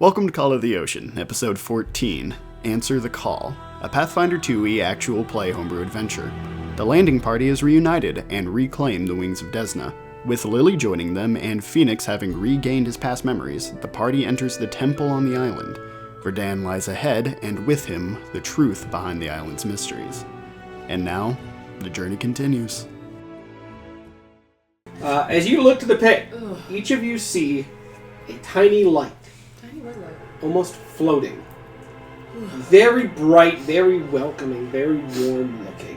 Welcome to Call of the Ocean, Episode 14, Answer the Call, a Pathfinder 2e actual play homebrew adventure. The landing party is reunited and reclaimed the Wings of Desna. With Lily joining them and Phoenix having regained his past memories, the party enters the temple on the island. Virdan lies ahead, and with him, the truth behind the island's mysteries. And now, the journey continues. As you look to the pit, each of you see a tiny light. Almost floating. Very bright, very welcoming, very warm looking.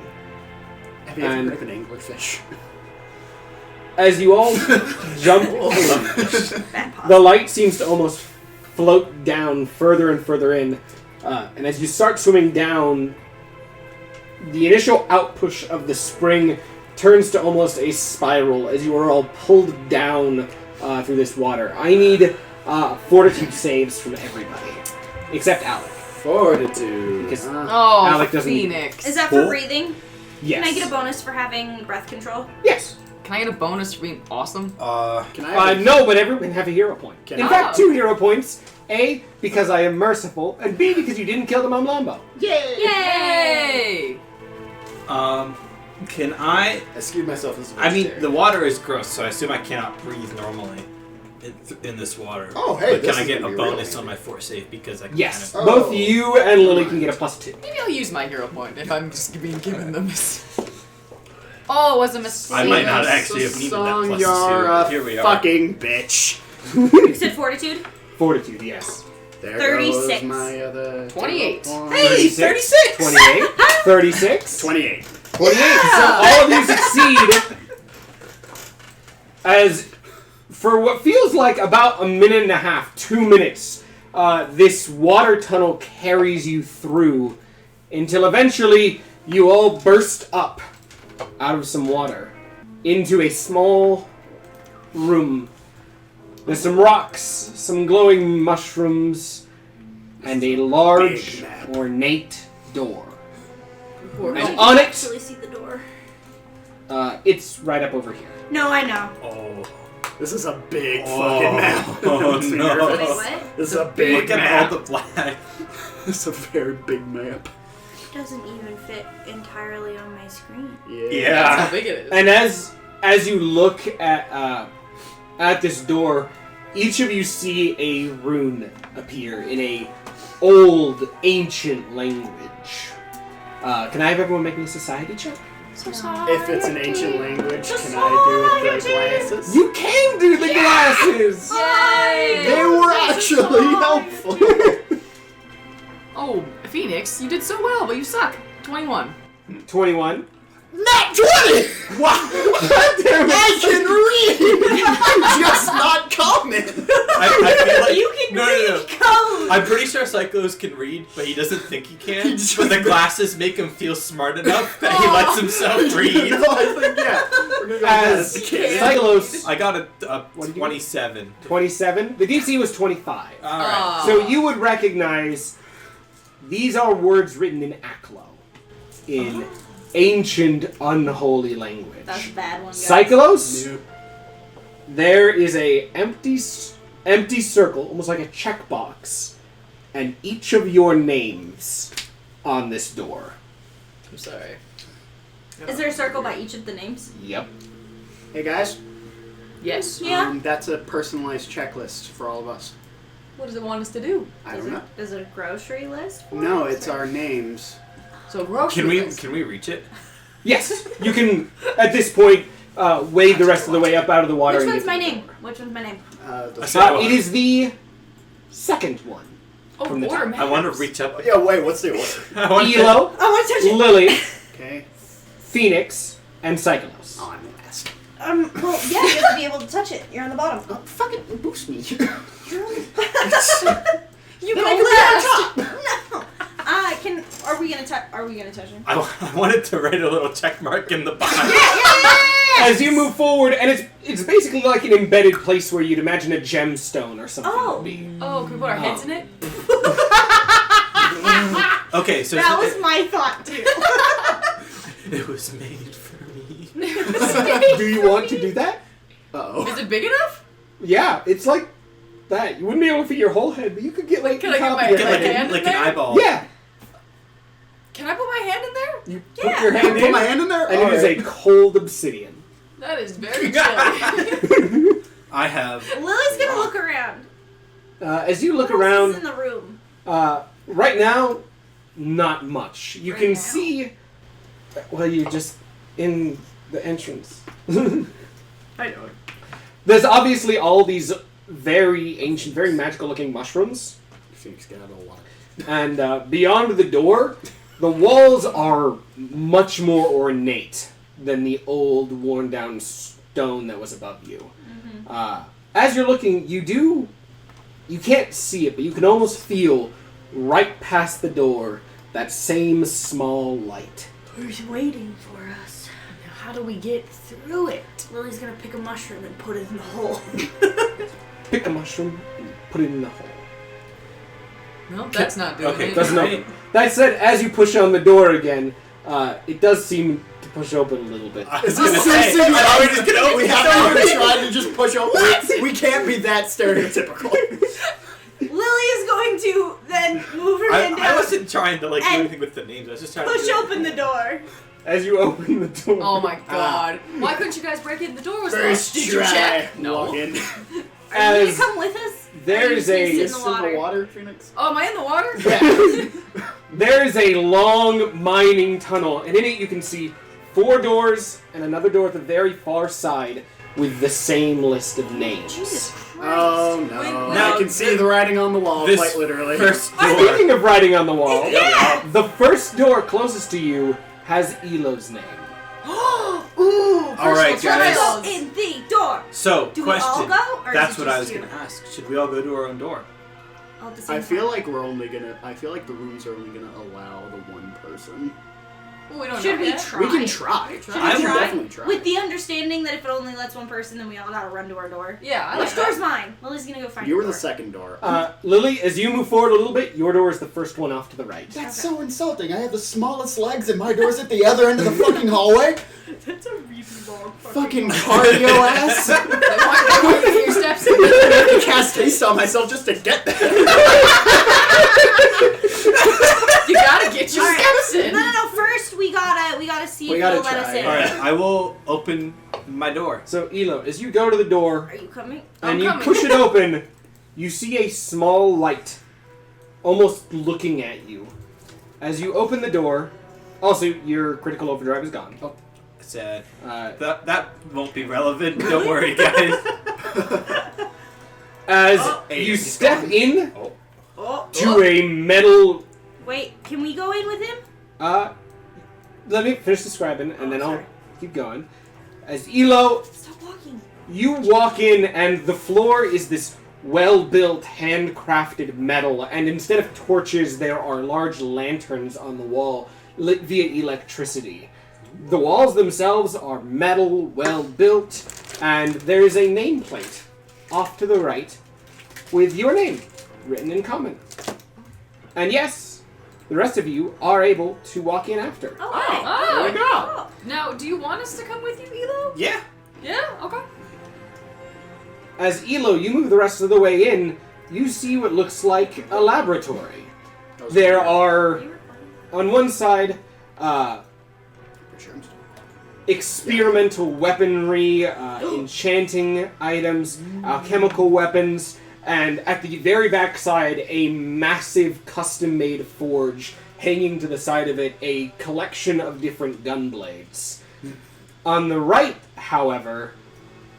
Have you ever heard of an anglerfish? As you all jump in, the light seems to almost float down further and further in. And as you start swimming down, the initial outpush of the spring turns to almost a spiral as you are all pulled down through this water. I need fortitude saves from everybody, except Alec. Fortitude. Because Oh, Alec doesn't Phoenix. Is that for breathing? Yes. Can I get a bonus for having breath control? Yes. Can I get a bonus for being awesome? Can I No, but everyone can have a hero point. Can In I? fact, 2 hero points. A, because I am merciful, and B, because you didn't kill the Mamlambo. Yay! Can I... I skewed myself as a I mean, vegetarian. the water is gross, so I assume I cannot breathe normally in this water. Oh, hey, but this can I is get a gonna be bonus really on my fort save because I can Yes. kind of... Oh. Both you and Lily can get a +2. Maybe I'll use my hero point if I'm just being given them. Oh, it was a mistake. I might not actually have needed that Song, +2. you're a Here we are. fucking bitch. You said fortitude? Fortitude, yes. There 36. goes my other 28. Hey, 36! 28. 36. 28. 28. So all of you succeed as, for what feels like about a minute and a half, 2 minutes, this water tunnel carries you through until eventually you all burst up out of some water into a small room. There's some rocks, some glowing mushrooms, and a large, Big map. ornate door. I And on it, actually see the door. it's right up over here. No, I know. Oh. This is a big Oh. fucking map. Oh, Makes me no. nervous. Wait, what? This is a big Look at map. all the black. This is a very big map. It doesn't even fit entirely on my screen. That's how big it is. And as you look at this door, each of you see a rune appear in a old, ancient language. Can I have everyone make me a society check? If it's an ancient language, can I do it with the glasses? You can do the glasses! Yay! They were actually helpful. Oh, Phoenix, you did so well, but you suck. 21. 21. Not 20! Wow! I can read! Just not comment! I feel like... You can no, read no, no. code! I'm pretty sure Cyclos can read, but he doesn't think he can. But the glasses make him feel smart enough that he lets himself read. No, I think, yeah. We're gonna go As with that. Cyclos, I got a What did you get? 27. 27. The DC was 25. Alright. So you would recognize these are words written in Aklo, in ancient, unholy language. That's a bad one, guys. Cyclos, Nope. there is a empty circle, almost like a checkbox, and each of your names on this door. I'm sorry. Is there a circle by each of the names? Yep. Hey guys, Yes. Yeah. that's a personalized checklist for all of us. What does it want us to do? I don't know. Is it a grocery list? for No, us, it's or- our names. So grocery list. Can we reach it? Yes, you can, at this point, wade the rest of the way up out of the water. Which and one's get my to the name? door. Which one's my name? It is the second one. Oh, from the order top. I want to matters. reach up. Yeah, wait, what's the order? I want to- Elo, I want to touch it! Lily, Okay. Phoenix, and Cyclos. Oh, I'm last. Well, yeah, you have to be able to touch it. You're on the bottom. Oh, fucking boost me. You go I can be last! No! Are we gonna touch him? I wanted to write a little check mark in the bottom. As you move forward, and it's basically like an embedded place where you'd imagine a gemstone or something Oh. would be. Oh, can we put our heads in it? Okay, so That was my thought, too. it was made for me. Do you want to do that? Uh-oh. Is it big enough? Yeah, it's like that. You wouldn't be able to fit your whole head, but you could get like Can a I get top my of your like, head. hand in Like there? an eyeball. Yeah. Can I put my hand in there? You Yeah. put your hand Put in, my hand in there? and it is a cold obsidian. That is very chilly. I have. Lily's gonna look around. As you look What else around, is in the room? right now, not much. You Right can now? see. Well, you're just in the entrance. I know. There's obviously all these very ancient, very magical-looking mushrooms, Phoenix, get out of the water. and beyond the door, the walls are much more ornate than the old, worn-down stone that was above you. As you're looking, you can't see it, but you can almost feel right past the door that same small light. Who's waiting for us? Now, how do we get through it? Lily's gonna pick a mushroom and put it in the hole. Pick a mushroom and put it in the hole. No, that's not doing Okay, it. Doesn't Right. open. That said, as you push on the door again, it does seem to push open a little bit. I was Is gonna this say, seriously I thought we were just gonna open We the haven't door. even tried to just push open. We can't be that stereotypical. Lily is going to then move her hand I down, wasn't trying to like do And anything with the names. I was just trying push to do open the door. As you open the door. Oh my god. Why couldn't you guys break in? The door was First locked. Did you try. check? No. Walk in. Are you As gonna come with us? there Or are you is just gonna a- sit in Is the this in water. the water, Phoenix? Oh, am I in the water? Yeah. There is a long mining tunnel, and in it you can see 4 doors and another door at the very far side with the same list of names. Jesus Christ. Oh no! Wait, I can see the writing on the wall, This quite literally. first door. Speaking of writing on the wall, Yeah! the first door closest to you has Elo's name. Ooh! All right, First, let's guys. go in the door. So, Do question. we all go? Or That's is it what I just was you? gonna ask. Should we all go to our own door? All at the same I feel time. like we're only gonna. I feel like the rooms are only gonna allow the one person. Well, we don't Should know we yet. try? We can try. Should I we would try? definitely try. With the understanding that if it only lets one person, then we all gotta run to our door. Yeah, I Which like door's that. mine? Lily's gonna go find You her were the door. second door. Lily, as you move forward a little bit, your door is the first one off to the right. That's so insulting. I have the smallest legs and my door's at the other end of the fucking hallway. That's a really long Fucking cardio ass. They want you to get your steps in. I have to cast haste on myself just to get there. You gotta get your Alright. steps in. No. First, we gotta see We if gotta they'll let us try. in. All right, I will open my door. So, Elo, as you go to the door Are you coming? and I'm you coming. push it open, you see a small light almost looking at you. As you open the door, also, your critical overdrive is gone. Sad. Uh, That won't be relevant. Don't worry, guys. as Aiden you is step gone. in Oh. to a metal. Wait, can we go in with him? Let me finish describing, and then I'll sorry. keep going. As Elo, Stop walking. you walk in, and the floor is this well-built, handcrafted metal, and instead of torches, there are large lanterns on the wall lit via electricity. The walls themselves are metal, well-built, and there is a nameplate off to the right with your name written in common. And yes, the rest of you are able to walk in after. Oh, Oh. There we go. Oh. Now, do you want us to come with you, Elo? Yeah. Yeah? Okay. As Elo, you move the rest of the way in, you see what looks like a laboratory. There are, on one side, experimental weaponry, enchanting items, alchemical weapons, and at the very back side, a massive custom-made forge hanging to the side of it, a collection of different gun blades. On the right, however,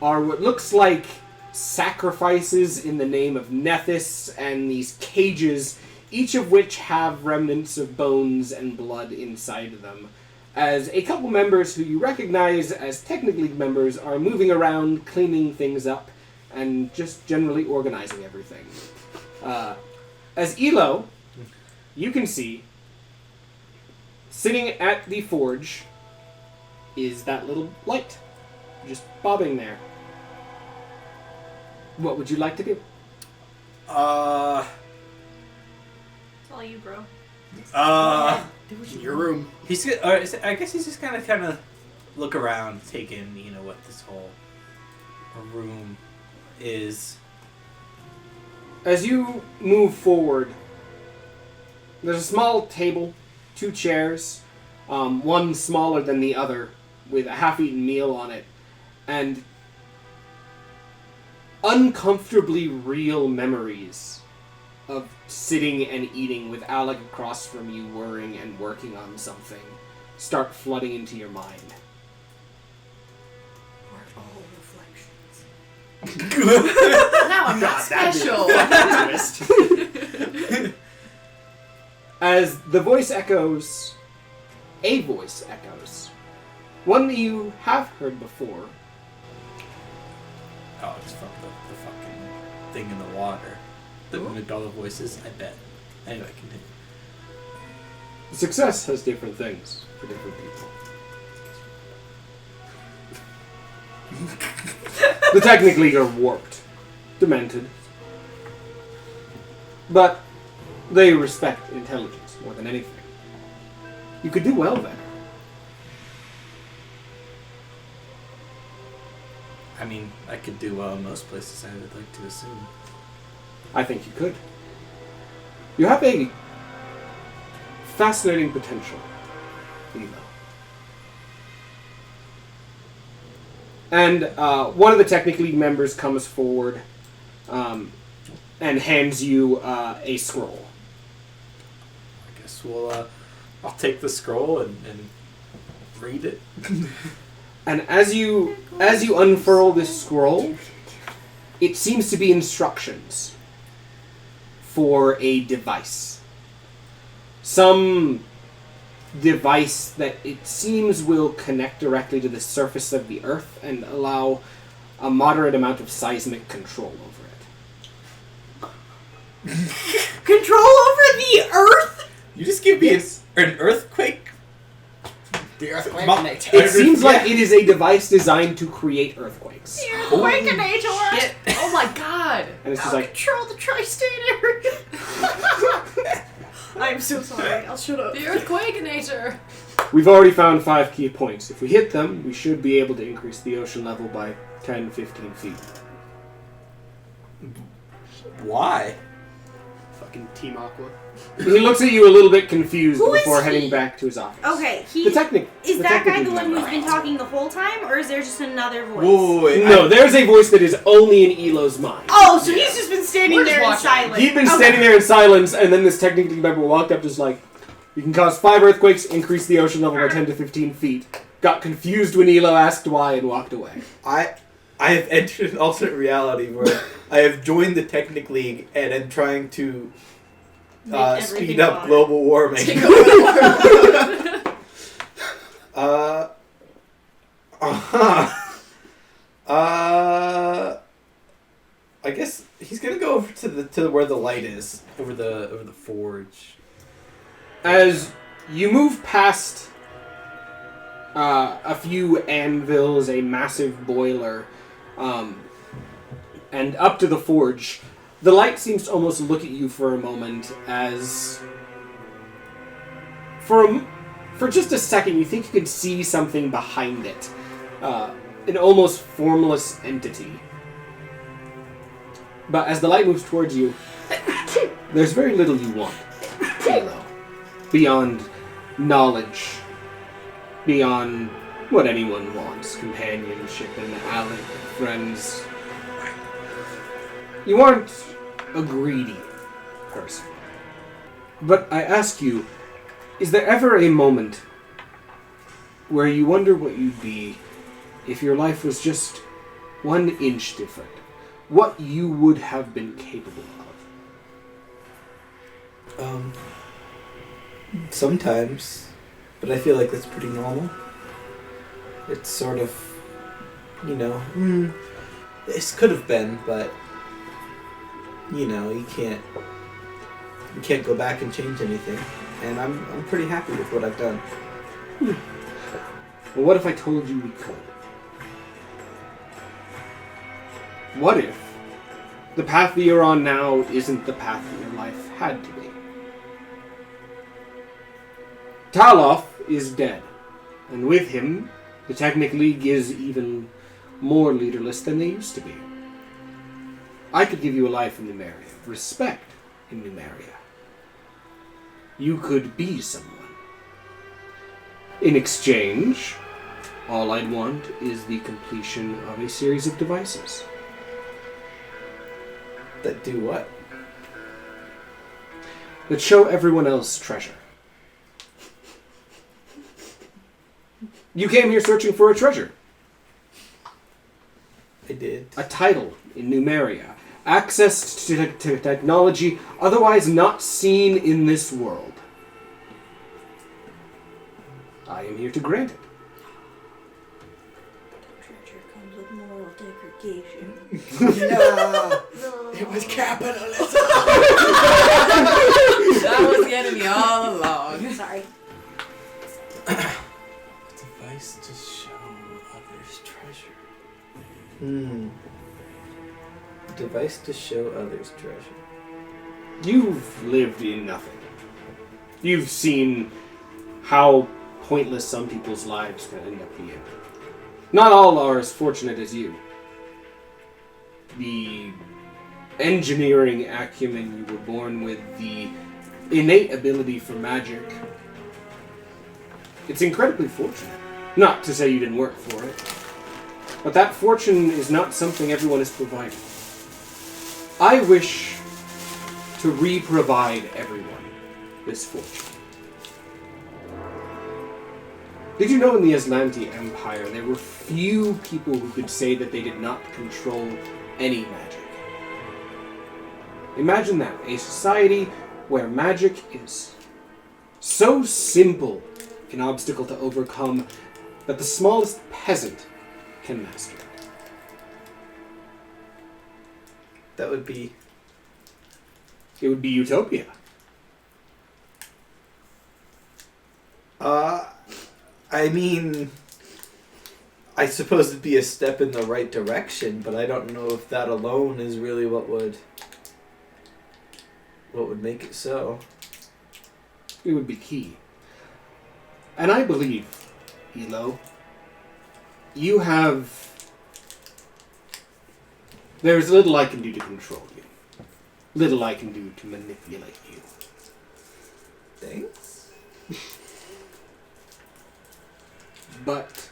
are what looks like sacrifices in the name of Nethys and these cages, each of which have remnants of bones and blood inside of them. As a couple members who you recognize as technically members are moving around, cleaning things up, and just generally organizing everything. As Elo, you can see, sitting at the forge is that little light, just bobbing there. What would you like to do? It's all you, bro. Your room. He's good. I guess he's just kind of look around, take in, what this whole room is. As you move forward, there's a small table, 2 chairs, one smaller than the other, with a half-eaten meal on it, and uncomfortably real memories of sitting and eating with Alec across from you, worrying and working on something, start flooding into your mind. We're all reflections. Now I'm not special. As the voice echoes, a voice echoes, one that you have heard before. Oh, it's from the fucking thing in the water. The McDonald voices, I bet. Anyway, continue. Success has different things for different people. The technically are warped, demented, but they respect intelligence more than anything. You could do well there. I mean, I could do well in most places, I would like to assume. I think you could. You have a fascinating potential, you know. And one of the Technic League members comes forward and hands you a scroll. I guess I'll take the scroll and read it. And as you unfurl this scroll, it seems to be instructions for a device. Some device that it seems will connect directly to the surface of the Earth and allow a moderate amount of seismic control over it. Control over the Earth? You just give me an earthquake? The earthquake It seems like it is a device designed to create earthquakes. Earthquakeinator! Shit. Oh my god. And it's just I'll like, control the tri-state area. I'm so sorry. I'll shut up. The earthquakeinator. we've already found 5 key points. If we hit them, we should be able to increase the ocean level by 10, 15 feet. Why? Fucking Team Aqua. He looks at you a little bit confused Who is before he? heading back to his office. Okay, The technic. is the that guy technical the one member. who's been talking the whole time, or is there just another voice? Wait, No, there's a voice that is only in Elo's mind. Oh, so he's just been standing We're just there in watching. silence. He'd been Okay. standing there in silence, and then this technical member walked up just like, you can cause 5 earthquakes, increase the ocean level by 10 to 15 feet. Got confused when Elo asked why and walked away. I have entered an alternate reality where I have joined the Technic League and am trying to Make everything speed up hotter. global warming. Take over the world. I guess he's gonna go over to where the light is, over the forge. As you move past a few anvils, a massive boiler, and up to the forge, the light seems to almost look at you for a moment as... For just a second, you think you could see something behind it. An almost formless entity. But as the light moves towards you, there's very little you want, Elo. Beyond knowledge. Beyond what anyone wants. Companionship and allies, friends. You aren't a greedy person. But I ask you, is there ever a moment where you wonder what you'd be if your life was just 1 inch different? What you would have been capable of? Sometimes, but I feel like that's pretty normal. It's sort of, this could have been, but you can't go back and change anything. And I'm pretty happy with what I've done. Well, what if I told you we could? What if the path that you're on now isn't the path that your life had to be? Taloff is dead, and with him, the Technic League is even more leaderless than they used to be. I could give you a life in Numeria, respect in Numeria. You could be someone. In exchange, all I'd want is the completion of a series of devices. That do what? That show everyone else treasure. You came here searching for a treasure. I did. A title in Numeria. Access to technology otherwise not seen in this world. I am here to grant it. Treasure comes with moral degradation. No. No. It was capitalism. That was the enemy all along. Sorry. Device to show others treasure. Device to show others treasure. You've lived in nothing. You've seen how pointless some people's lives can end up being. Not all are as fortunate as you. The engineering acumen you were born with, the innate ability for magic. It's incredibly fortunate. Not to say you didn't work for it. But that fortune is not something everyone is provided. I wish to re-provide everyone this fortune. Did you know in the Aslanti Empire there were few people who could say that they did not control any magic? Imagine that, a society where magic is so simple an obstacle to overcome that the smallest peasant can master it. That would be... It would be utopia. I mean... I suppose it'd be a step in the right direction, but I don't know if that alone is really what would make it so. It would be key. And I believe, Elo, you have... There's little I can do to control you. Little I can do to manipulate you. Thanks? But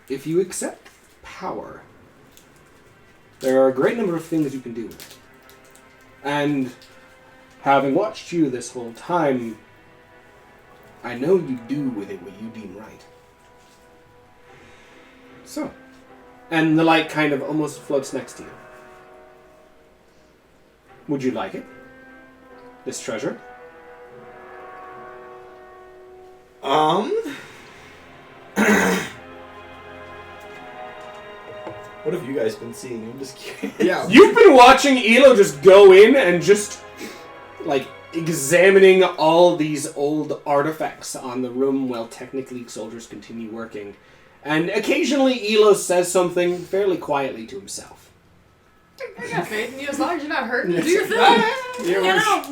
if you accept power, there are a great number of things you can do with it. And having watched you this whole time, I know you do with it what you deem right. So, and the light kind of almost floats next to you. Would you like it? This treasure? What have you guys been seeing? I'm just curious. Yeah. You've been watching Elo just go in and just, like, examining all these old artifacts on the room while technically soldiers continue working. And occasionally Elo says something fairly quietly to himself. I got faith in you as long as you're not hurting. Do your thing.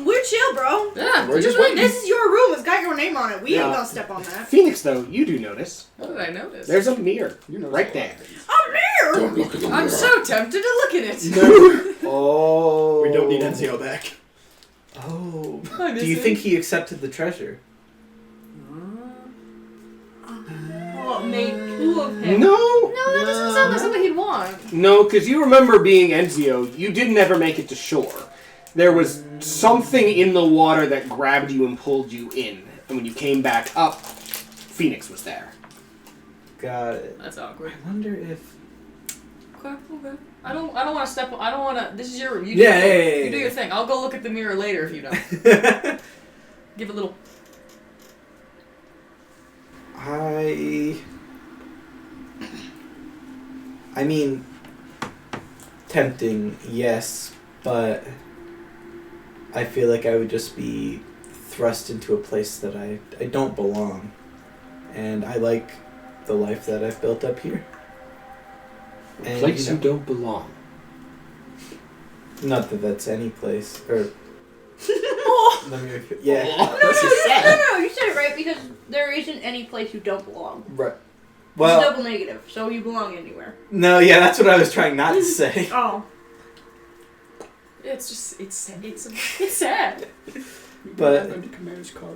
We're chill, bro. Yeah, We're just waiting. This is your room. It's got your name on it. We Yeah. ain't gonna step on that. Phoenix, though, you do notice. What did I notice? There's a mirror right there. I'm here. Don't look at the I'm mirror. so tempted to look at it. Oh. We don't need Enzio back. Oh. I miss Do you it. think he accepted the treasure? Oh, made two of him. No! No, that doesn't sound like something he'd want. No, because you remember being Enzio, you didn't ever make it to shore. There was something in the water that grabbed you and pulled you in. And when you came back up, Phoenix was there. Got it. That's awkward. I wonder if... Okay. I don't want to step. I don't want to. This is your room. You do Yeah, your thing. yeah, You do yeah. your thing. I'll go look at the mirror later if you don't. Give a little. I mean, tempting, yes, but I feel like I would just be thrust into a place that I don't belong. And I like the life that I've built up here. A place you don't belong. Not that that's any place, or... Let me yeah. No, you said it right, because there isn't any place you don't belong. Right. It's Well, double negative, so you belong anywhere. no, yeah, that's what I was trying not to say. Oh. It's just, it's sad. But Under Khmer's car.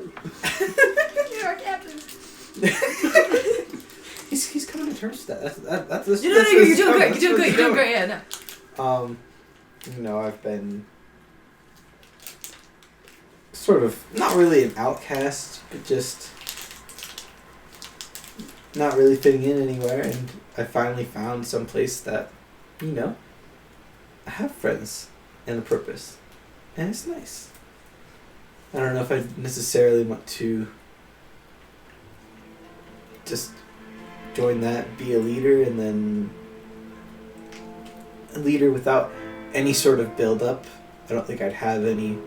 You're our captain. he's coming to terms with that. That's You're doing great, yeah, no. You know, I've been sort of not really an outcast, but just not really fitting in anywhere, and I finally found some place that, you know, I have friends and a purpose, and it's nice. I don't know if I necessarily want to just join that, be a leader, and then a leader without any sort of build-up. I don't think I'd have any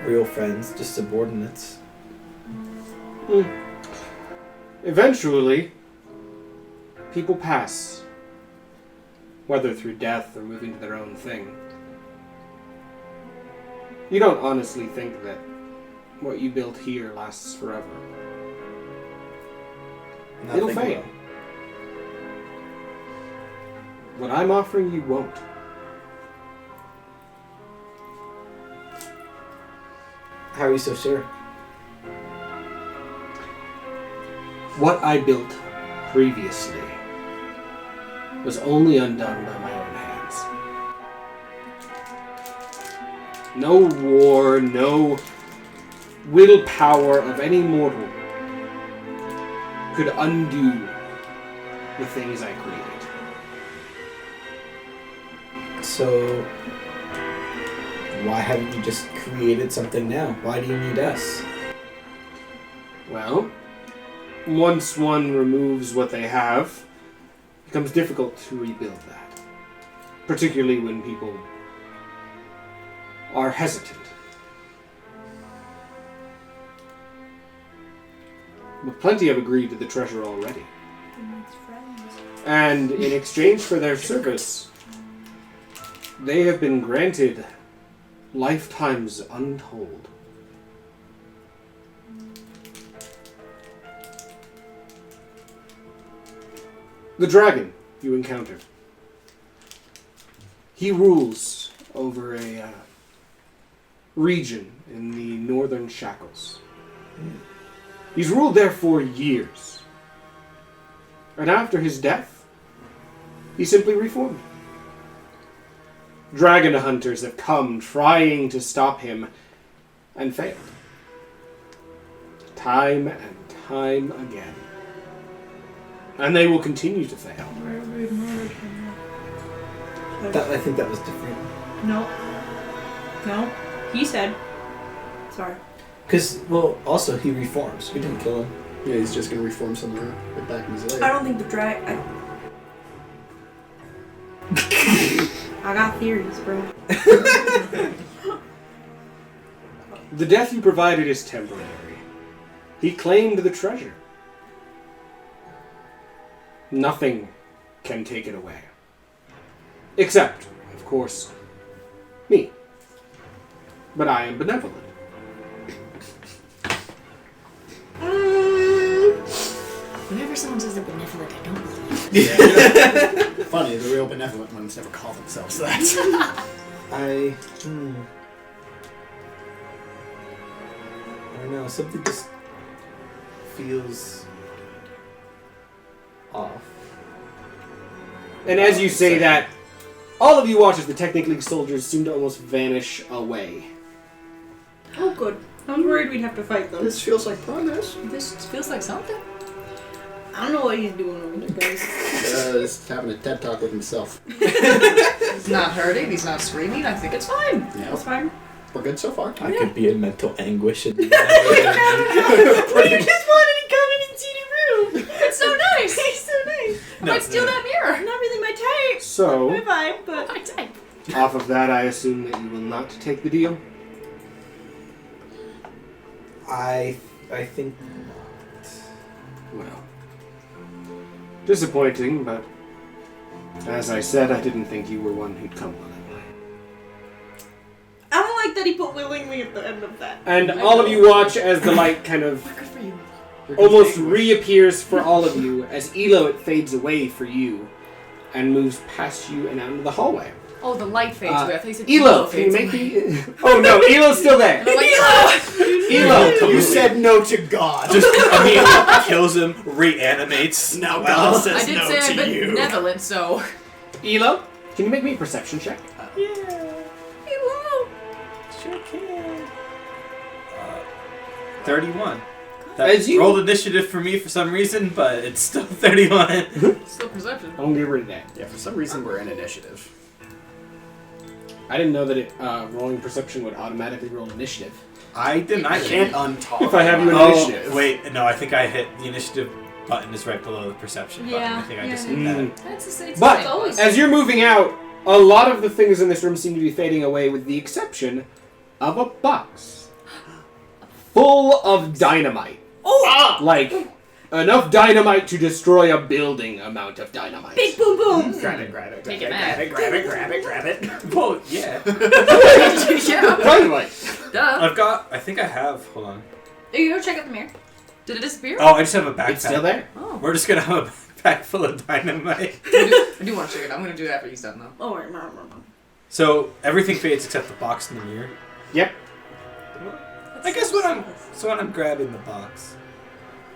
real friends, just subordinates. Eventually, people pass, whether through death or moving to their own thing. You don't honestly think that what you built here lasts forever. It'll fade. What I'm offering you won't. How are you so sure? What I built previously was only undone by my own hands. No war, no willpower of any mortal could undo the things I created. So, why haven't you just created something now? Why do you need us? Well, once one removes what they have, it becomes difficult to rebuild that. Particularly when people are hesitant. But plenty have agreed to the treasure already. And in exchange for their service, they have been granted lifetimes untold. The dragon you encountered. He rules over a region in the northern shackles. He's ruled there for years. And after his death, he simply reformed. Dragon hunters have come trying to stop him and failed. Time and time again. And they will continue to fail. I think that was different. No. He said. Sorry. Because, well, also he reforms. We didn't kill him. Yeah, he's just gonna reform somewhere right back in his leg. I don't think the I got theories, bro. The death you provided is temporary. He claimed the treasure. Nothing can take it away. Except, of course, me. But I am benevolent. Whenever someone says they're benevolent, I don't believe. Yeah. Funny, the real benevolent ones never call themselves that. I don't know, something just feels off. And as you say that, all of you watch as the Technic League soldiers seem to almost vanish away. Oh, good. I was worried we'd have to fight them. This feels like progress. This feels like something. I don't know what he's doing over there, guys. He's having a TED talk with himself. He's not hurting, he's not screaming, I think it's fine. Yeah, That's fine. we're good so far. I could be in mental anguish. And You just wanted to come in and see the room. It's so nice! He's so nice. I might steal that mirror. Not really my type. So, My vibe, but My type. off of that, I assume that you will not take the deal? I think Well, disappointing, but as I said, I didn't think you were one who'd come willingly. I don't like that he put willingly at the end of that. And all of you watch as the light kind of Good for you. almost reappears for all of you as Elo it fades away for you and moves past you and out into the hallway. Oh, the light fades away. I thought you said Elo, can you fades make away. me? Oh no, Elo's still there. And I'm like, Elo, You said no to God. Just immediately kills him, reanimates. Now Well, God I says did no say I'm to you. benevolent, so. Elo, can you make me a perception check? Sure can. 31. As That you- rolled initiative for me for some reason, but it's still 31. Still perception. I won't give her today. Yeah, for some reason we're in initiative. I didn't know that it rolling perception would automatically roll initiative. I didn't. I Can't untoggle. If I have you in Oh, initiative. wait. No, I think I hit the initiative button is right below the perception button. I think I just hit that. It's But always as you're moving out, a lot of the things in this room seem to be fading away, with the exception of a box full of dynamite. Oh! Like enough dynamite to destroy a building amount of dynamite. Big boom boom! Grab it, grab it, Take grab it it, back. grab it, grab it, grab it, grab it. Well, yeah. yeah, Dynamite. duh. I think I have. Hold on. You go check out the mirror. Did it disappear? Oh, I just have a backpack. It's still there. Oh. We're just gonna have a backpack full of dynamite. I do want to check it. I'm gonna do it after he's done though. Oh, right. So everything fades except the box in the mirror. Yep. I guess when I'm grabbing the box.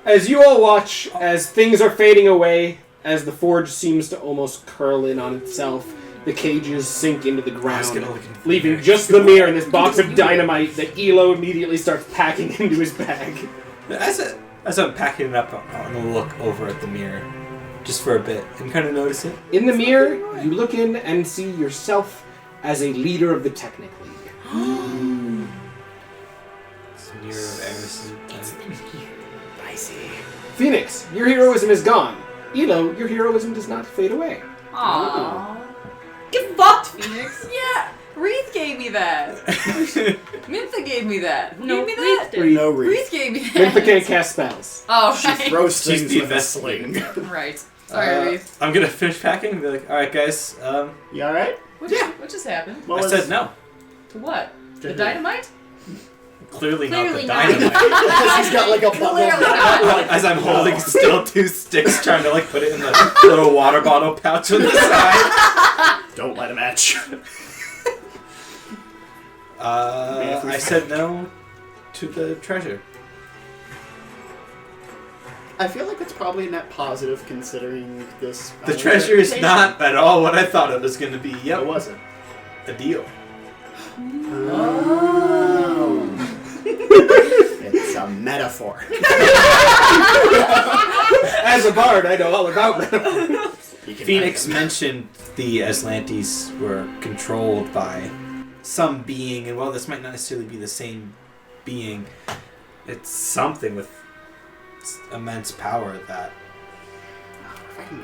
As you all watch, as things are fading away, as the forge seems to almost curl in on itself, the cages sink into the ground, leaving just the mirror and this box of dynamite that Elo immediately starts packing into his bag. As I'm packing it up, I'm gonna look over at the mirror, just for a bit, and kind of notice it. In the mirror, you look in and see yourself as a leader of the Technic League. It's the mirror of Eris. I see. Phoenix, your heroism is gone. Elo, your heroism does not fade away. Aww. Get fucked! Phoenix? Yeah. Wreath gave me that. Mintha gave me that. Who No, gave me that? Wreath did. No Wreath reason. gave me that. Nympha can't cast spells. Oh, She right. throws She's things the with a best sling. Right. Sorry, Wreath. I'm gonna finish packing and be like, alright guys, You alright? What just happened? What I was- said no. To what? The who? dynamite? Clearly not the Clearly not. dynamite. She's got like a bubble. Clearly not. As I'm holding still 2 sticks, trying to like put it in the little water bottle pouch on the side. Don't light a match. I said no to the treasure. I feel like it's probably a net positive considering this. The treasure is not at all what I thought it was going to be. What Yep, was it? a deal. Oh. It's a metaphor. As a bard, I know all about metaphors. Phoenix mentioned the Aslantes were controlled by some being, and while this might not necessarily be the same being, it's something with immense power that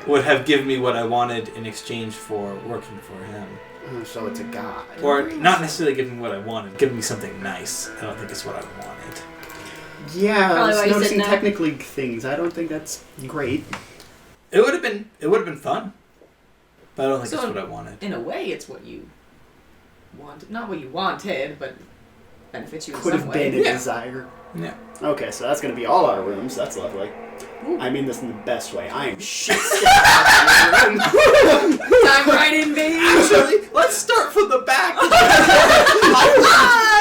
would have given me what I wanted in exchange for working for him. So it's a god. Or not necessarily giving me what I wanted, giving me something nice. I don't think it's what I wanted. Yeah, I Probably was why you said noticing no. technically things. I don't think that's great. It would have been fun, but I don't think So- that's what I wanted. In a way, it's what you wanted. Not what you wanted, but benefits you in Could some have way. been a Yeah. desire. Yeah. Okay, so that's gonna be all our rooms. That's lovely. Ooh. I mean this in the best way. I am shit scared of my room. Dive right in, baby. Actually, let's start from the back.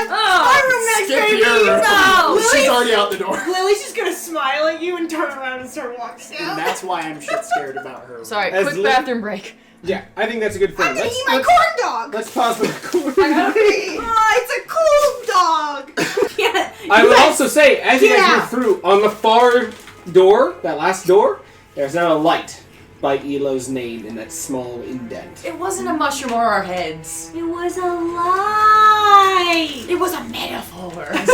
My room next, Skip baby! your room. No! She's already out the door. Lily's just gonna smile at you and turn around and start walking And down. that's why I'm shit scared about her. Sorry, As quick Lily- bathroom break. Yeah, I think that's a good thing. I'm gonna eat my corn dog! Let's pause for the corn. Oh, it's a cool dog! Yeah. I would also say, as you guys Yeah. move through, on the far door, that last door, there's now a light by Elo's name in that small indent. It wasn't a mushroom or our heads. It was a lie! It was a metaphor. As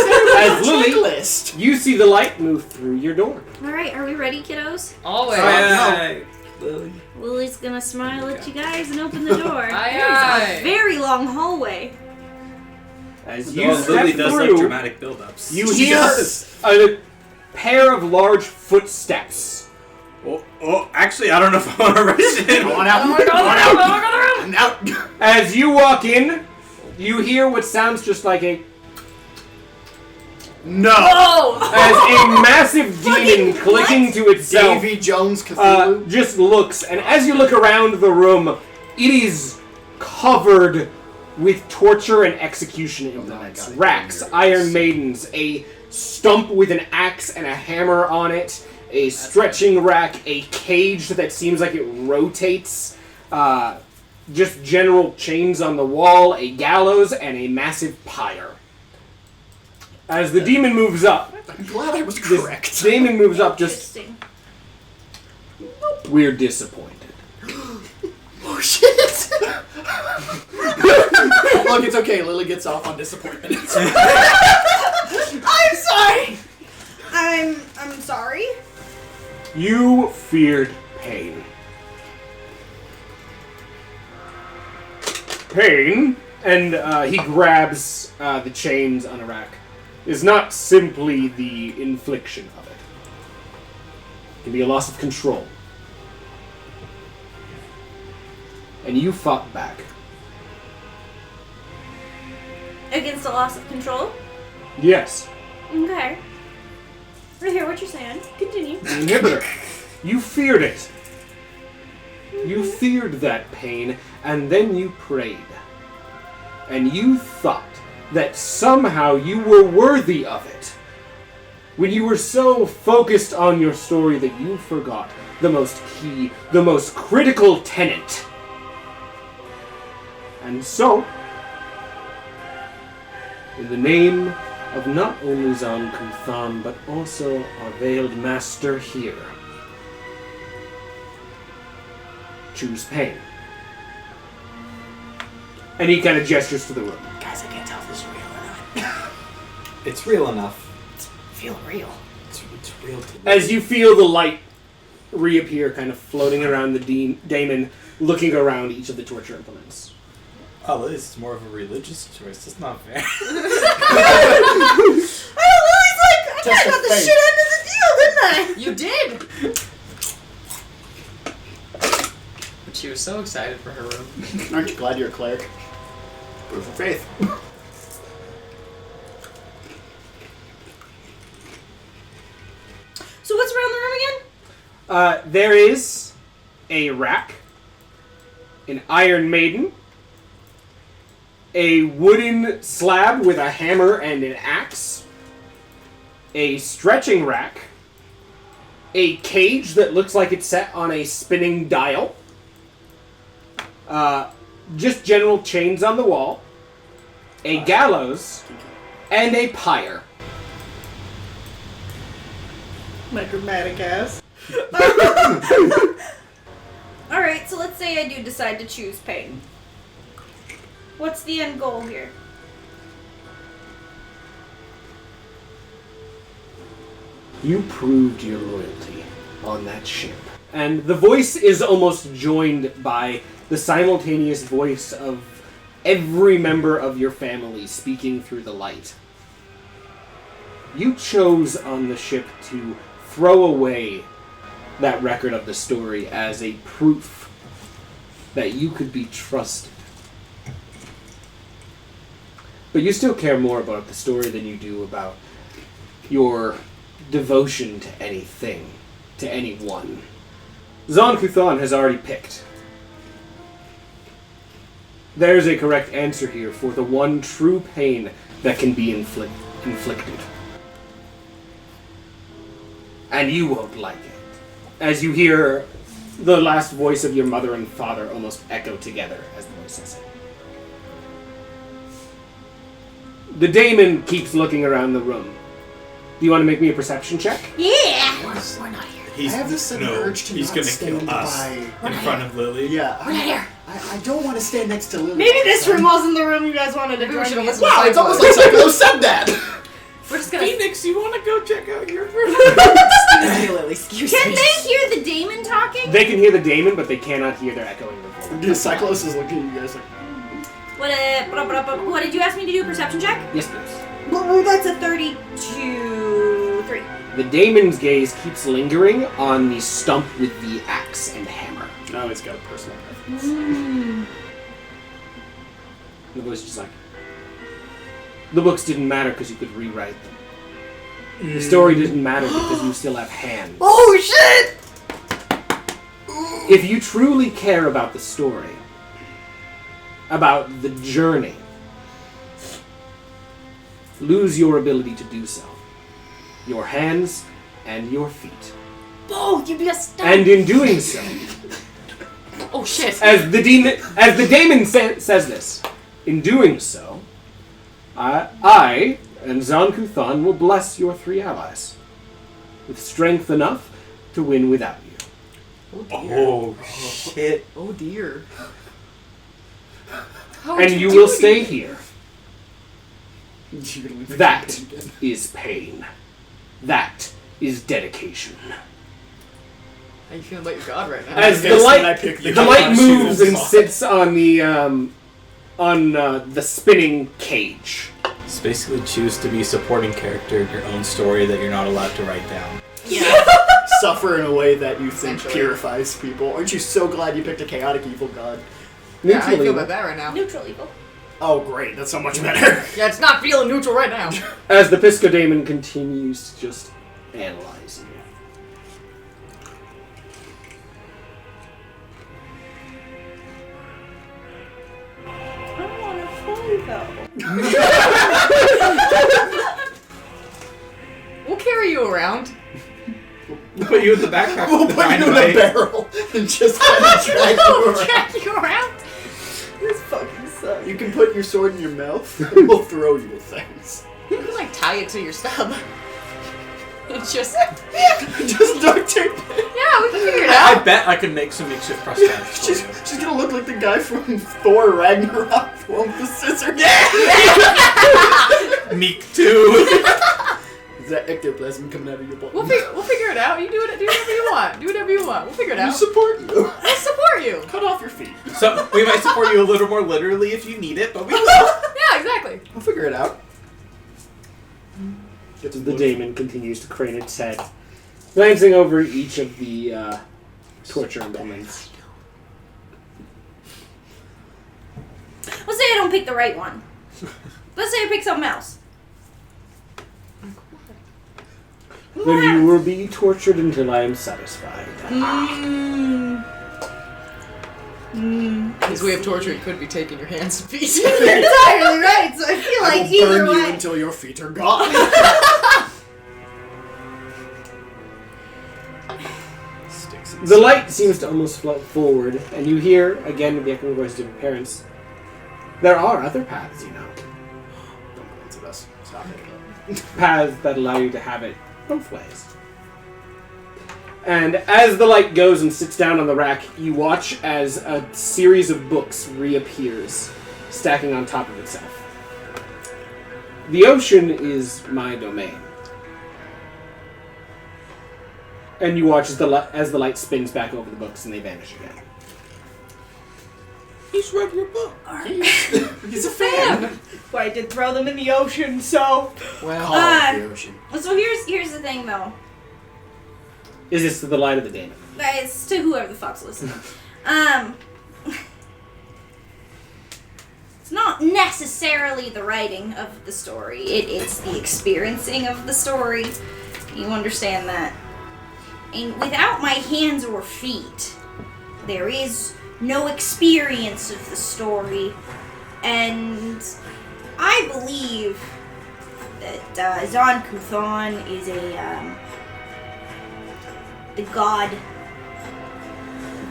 Lily, Checklist. you see the light move through your door. Alright, are we ready, kiddos? Always. Aye, Lily. Lily's gonna smile at you guys and open the door. Aye, There's aye. a very long hallway. As you Well, step Lily does like through, dramatic build-ups. you hear a pair of large footsteps. Oh, actually, I don't know if I want to rush in. Go on out. Oh my Go on out. god, And out. As you walk in, you hear what sounds just like a No. Oh! as a massive demon clicking to itself Davy Jones Cthulhu. just looks, and as you look around the room, it is covered with torture and execution implements. God, Racks, here it Iron is. Maidens, a stump with an axe and a hammer on it, a stretching rack, a cage that seems like it rotates, just general chains on the wall, a gallows, and a massive pyre. As the demon moves up, I'm glad I was this correct. demon moves up just, Interesting. we're disappointed. Oh shit! Look, it's okay. Lily gets off on disappointment. I'm sorry. I'm sorry. You feared pain. Pain, and he grabs the chains on a rack, is not simply the infliction of it. It can be a loss of control. And you fought back. Against a loss of control? Yes, Okay. I hear what you're saying. Continue. the inhibitor. You feared it. You feared that pain, and then you prayed. And you thought that somehow you were worthy of it. When you were so focused on your story that you forgot the most key, the most critical tenet. And so, in the name of not only Zan Kuthan, but also our veiled master here, choose pain. And he kind of gestures to the room. Guys, I can't tell if this is real or not. It's real enough. Feel real. It's real to me. As you feel the light reappear, kind of floating around the daemon, looking around each of the torture implements. Oh, this is more of a religious choice. That's not fair. I Lily's like, I Test got of the faith. shit end of the deal, didn't I? You did! But she was so excited for her room. Aren't you glad you're a cleric? Proof of faith. So what's around the room again? There is a rack, an Iron Maiden, a wooden slab with a hammer and an axe, a stretching rack, a cage that looks like it's set on a spinning dial, just general chains on the wall, a gallows, and a pyre. My dramatic ass. Alright, so let's say I do decide to choose pain. What's the end goal here? You proved your loyalty on that ship. And the voice is almost joined by the simultaneous voice of every member of your family speaking through the light. You chose on the ship to throw away that record of the story as a proof that you could be trusted. But you still care more about the story than you do about your devotion to anything, to anyone. Zan Kuthan has already picked. There's a correct answer here for the one true pain that can be inflicted. And you won't like it. As you hear the last voice of your mother and father almost echo together as the voice says it. The daemon keeps looking around the room. Do you want to make me a perception check? Yeah! We're not here. He's, I have this sudden no, urge to he's not gonna stand kill us by. in front of Lily. Yeah, We're not here. I don't want to stand next to Lily. Maybe this room wasn't the room you guys wanted to Maybe we join should me in. listen to Wow, it's almost like Cyclo said that. We're just gonna Phoenix, you want to go check out your room? Lily, excuse Can me. they hear the daemon talking? They can hear the daemon, but they cannot hear their echoing voice. Cyclos is looking at you guys like, What did you ask me to do? Perception check? Yes, please. Well, that's a 32-3. The daemon's gaze keeps lingering on the stump with the axe and hammer. oh, it's got a personal preference. The voice is just like, the books didn't matter because you could rewrite them. The story didn't matter because you still have hands. Oh, shit! If you truly care about the story, about the journey, lose your ability to do so. Your hands and your feet. Both! You be a stud! And in doing so, Oh shit! as the daemon says this, in doing so, I and Zan-Kuthon will bless your 3 allies with strength enough to win without you. Oh dear. Oh, shit. Oh dear. How And would you do will it? stay here. You're gonna leave That the again. is pain. That is dedication. How you feeling about your god right now? As the Guess light, when I pick the the light god, moves shoot and him. sits on the spinning cage. It's basically choose to be a supporting character in your own story that you're not allowed to write down. Suffer in a way that you think Essentially. purifies people. Aren't you so glad you picked a chaotic evil god? Yeah, how you Neutrally, feel about that right now? Neutral evil. Oh, great. That's so much better. Yeah, it's not feeling neutral right now. as the Piscodemon continues to just analyze you. I don't want to play though. We'll carry you around. We'll put you in the backpack. We'll put you in a barrel and just kind of drag you around. Drag you around. This fucking sucks. You can put your sword in your mouth and we'll throw you with things. You can like tie it to your stub. It's just Just duct tape it. yeah, we can figure it I out. bet I can make some makeshift prosthetics. She's gonna look like the guy from Thor Ragnarok with the scissors. Meek too. Is that ectoplasm coming out of your butt? We'll figure it out. You do it. Do whatever you want. Do whatever you want. We'll figure it We out. support you. We'll support you. Cut off your feet. So we might support you a little more literally if you need it, but we will. Yeah, exactly. We'll figure it out. Get some The blood. daemon continues to crane its head, glancing over each of the torture implements. Let's say I don't pick the right one. Let's say I pick something else. Then you will be tortured until I am satisfied. Because we have torture, it could be taking your hands and feet. You're entirely right, so I feel I like will either burn you way. until your feet are gone. Sticks and The light seems to almost float forward, and you hear, again, the echoing voice of your parents. There are other paths, you know. Don't glance at us. Stop it. Paths that allow you to have it both ways. And as the light goes and sits down on the rack, you watch as a series of books reappears, stacking on top of itself. The ocean is my domain. And you watch as the light spins back over the books and they vanish again. He's read your book. He's a fan. Well, I did throw them in the ocean, so. Well, Call of the ocean. So here's the thing, though. Is this to the light of the daemon? It's to whoever the fuck's listening. It's not necessarily the writing of the story. It's the experiencing of the story. You understand that? And without my hands or feet, there is no experience of the story. And I believe that Zan-Kuthon is the god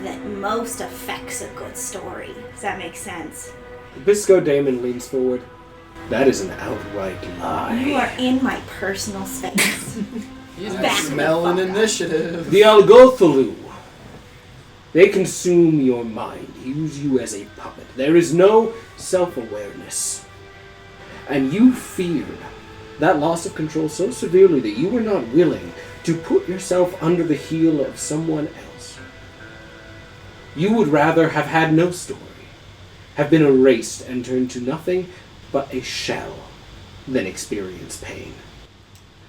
that most affects a good story. Does that make sense? The Bisco daemon leans forward. That is an outright lie. You are in my personal space. he's Back the Smell an fuck up. initiative. The Algothalu. They consume your mind, use you as a puppet. There is no self-awareness. And you feared that loss of control so severely that you were not willing to put yourself under the heel of someone else. You would rather have had no story, have been erased and turned to nothing but a shell, than experience pain.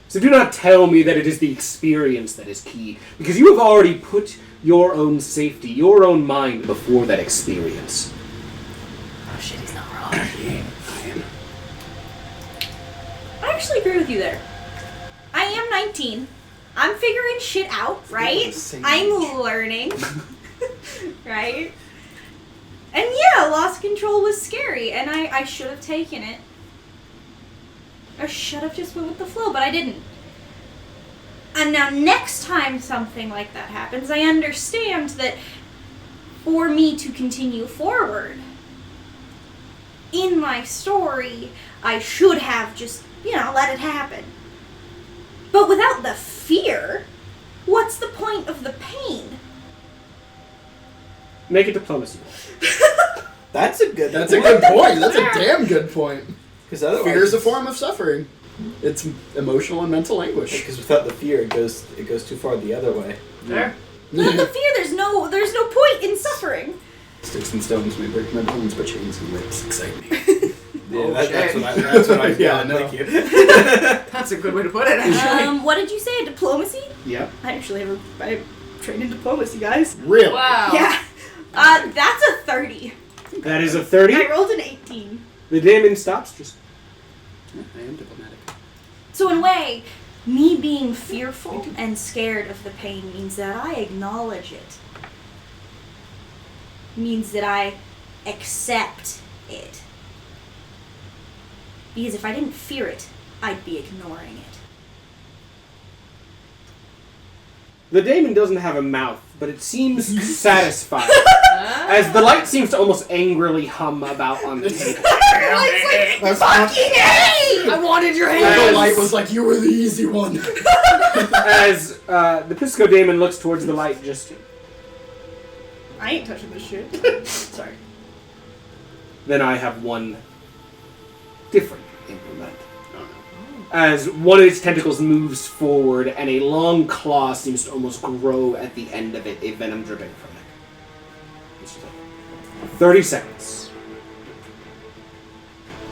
So do not tell me that it is the experience that is key, because you have already put your own safety, your own mind before that experience. oh shit, he's not wrong. I actually agree with you there. I am 19. I'm figuring shit out, right? the same I'm learning. Right? And yeah, lost control was scary, and I should have taken it. I should have just went with the flow, but I didn't. And now next time something like that happens, I understand that for me to continue forward in my story, I should have just, let it happen. But without the fear, what's the point of the pain? Make a diplomacy. That's a good That's a good point. That's a damn good point. Because otherwise, Fear is a form of suffering. It's emotional and mental anguish. Because without the fear, it goes too far the other way. There. Without the fear, there's no point in suffering. Sticks and stones may break my bones, but chains and whips excite me. Yeah, that's what I Yeah, got. no. Thank you. That's a good way to put it, actually. What did you say? Diplomacy? Yep. I actually I trained in diplomacy, guys. Really? Wow. Yeah. That's a 30. That is a 30. I rolled an 18. The daemon stops. Just Yeah, I am diplomatic. So in a way, me being fearful and scared of the pain means that I acknowledge it. Means that I accept it. Because if I didn't fear it, I'd be ignoring it. the daemon doesn't have a mouth, but it seems satisfied. As the light seems to almost angrily hum about on the table. That's fucking I wanted your The hand. light was like, you were the easy one. As the Pisco daemon looks towards the light, just I ain't touching this shit. Sorry. then I have one different implement. As one of its tentacles moves forward and a long claw seems to almost grow at the end of it, a venom dripping from it. It's just like 30 seconds.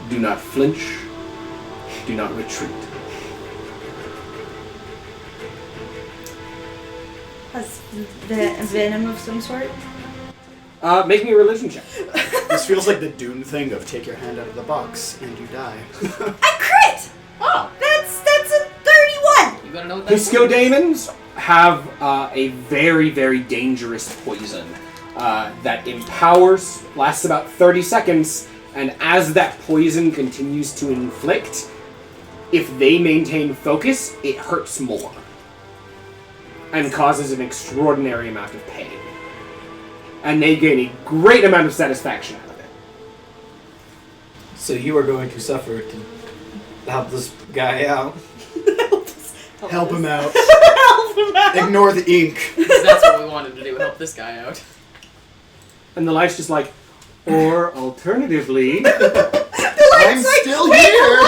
Do not flinch. Do not retreat. Has venom of some sort? Make me a religion check. This feels like the Dune thing of take your hand out of the box and you die. I crit! Oh, That's a 31! you gotta know what that's Pisco daemons have a very, very dangerous poison that empowers, lasts about 30 seconds, and as that poison continues to inflict, if they maintain focus, it hurts more and causes an extraordinary amount of pain. And they gain a great amount of satisfaction out of it. So you are going to suffer to help this guy out. Help him out. Help him out! Ignore the ink. That's what we wanted to do, help this guy out. And the light's just like, or alternatively, I'm still here.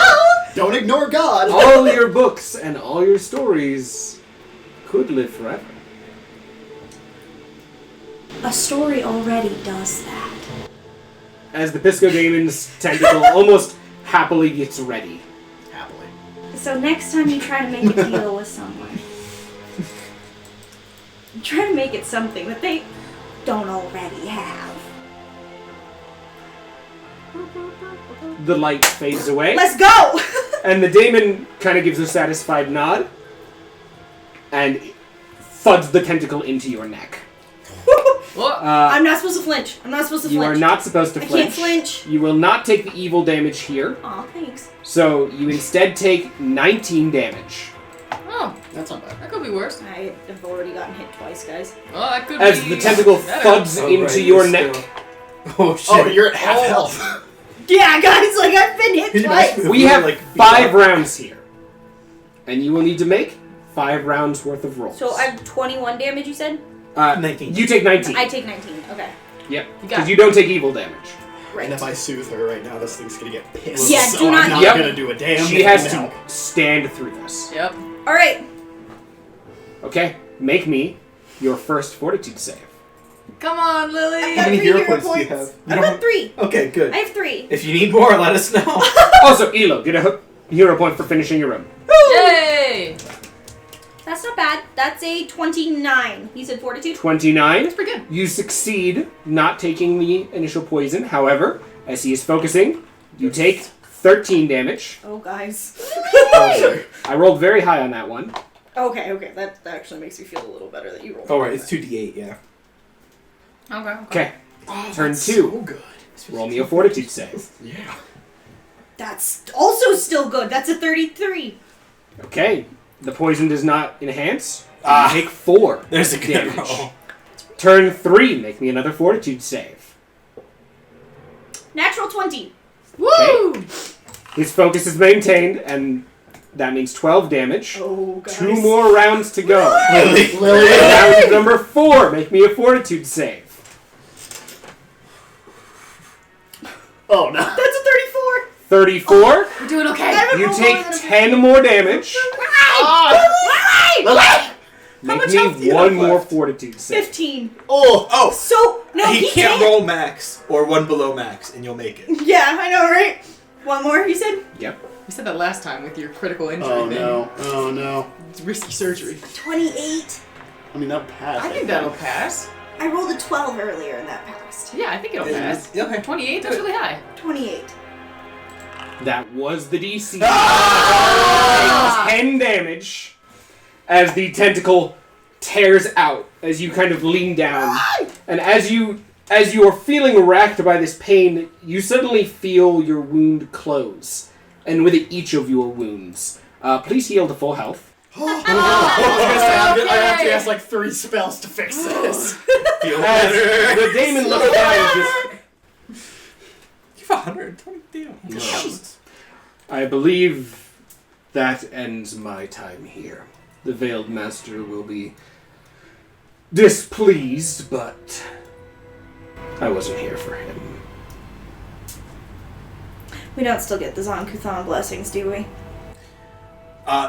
Don't ignore God. all your books and all your stories could live forever. A story already does that. As the Pisco daemon's tentacle almost happily gets ready. Happily. So next time you try to make a deal with someone, try to make it something that they don't already have. The light fades away, Let's go! and the daemon kind of gives a satisfied nod, and thuds the tentacle into your neck. Whoa. I'm not supposed to flinch. I'm not supposed to You flinch. are not supposed to I flinch. can't flinch. You will not take the evil damage here, Aw, thanks. so you instead take 19 damage. Oh, That's not bad. that could be worse. I have already gotten hit twice, guys. Well, that could As be the tentacle better. thuds Oh, into right, your you're neck. still- Oh shit! Oh, you're at half health. Yeah, guys, like I've been hit You twice. must- We have like, 5 rounds here, and you will need to make 5 rounds worth of rolls. So I have 21 damage, you said? 19. You take 19. I take 19. Okay. Yep, You got because it. you don't take evil damage. Right. And if I soothe her right now, this thing's gonna get pissed. Yeah, so do not- I'm not Yep. gonna do a damn She thing has now. to stand through this. Yep. Alright. Okay, make me your first fortitude save. Come on, Lily. How many 3 hero points do you have? You I've don't- got 3. Okay, good. I have 3. If you need more, let us know. Also, Elo, get a hero point for finishing your room. Yay! That's not bad. That's a 29. You said fortitude? 29. That's pretty good. You succeed not taking the initial poison. However, as he is focusing, you take 13 damage. Oh, guys. Okay. I rolled very high on that one. Okay. That actually makes me feel a little better that you rolled. Oh, right, it's 2d8, yeah. Okay. Okay, Turn that's 2. So good. Roll me a fortitude save. Yeah. That's also still good. That's a 33. Okay. The poison does not enhance. Ah. You take 4 There's a good damage. roll. Turn 3. Make me another fortitude save. Natural 20. Woo! His focus is maintained, and that means 12 damage. Oh, guys. 2 more rounds to go. Lily. Round number 4. Make me a fortitude save. Oh no. That's a 34. 34. We're doing okay. You take 10 more damage. Make much health do me you one have more left? fortitude save. 15. Oh! So, no, he can't roll max or one below max, and you'll make it. Yeah, I know, right? One more, you said? Yep. We said that last time with your critical injury Oh thing. no. Oh no. It's risky surgery. 28. I mean, that'll pass. I think that'll pass. I rolled a 12 earlier and that passed. Yeah, I think it'll pass. Okay. 28, that's really high. 28. That was the DC. Ah! 10 damage as the tentacle tears out as you kind of lean down. And as you are feeling racked by this pain, you suddenly feel your wound close. And with each of your wounds, please heal to full health. I was gonna say, I have to cast like 3 spells to fix this. Feel As better. the Damon looks down and just... You have 120 damage. I believe that ends my time here. The Veiled Master will be displeased, but I wasn't here for him. We don't still get the Zon-Kuthon blessings, do we?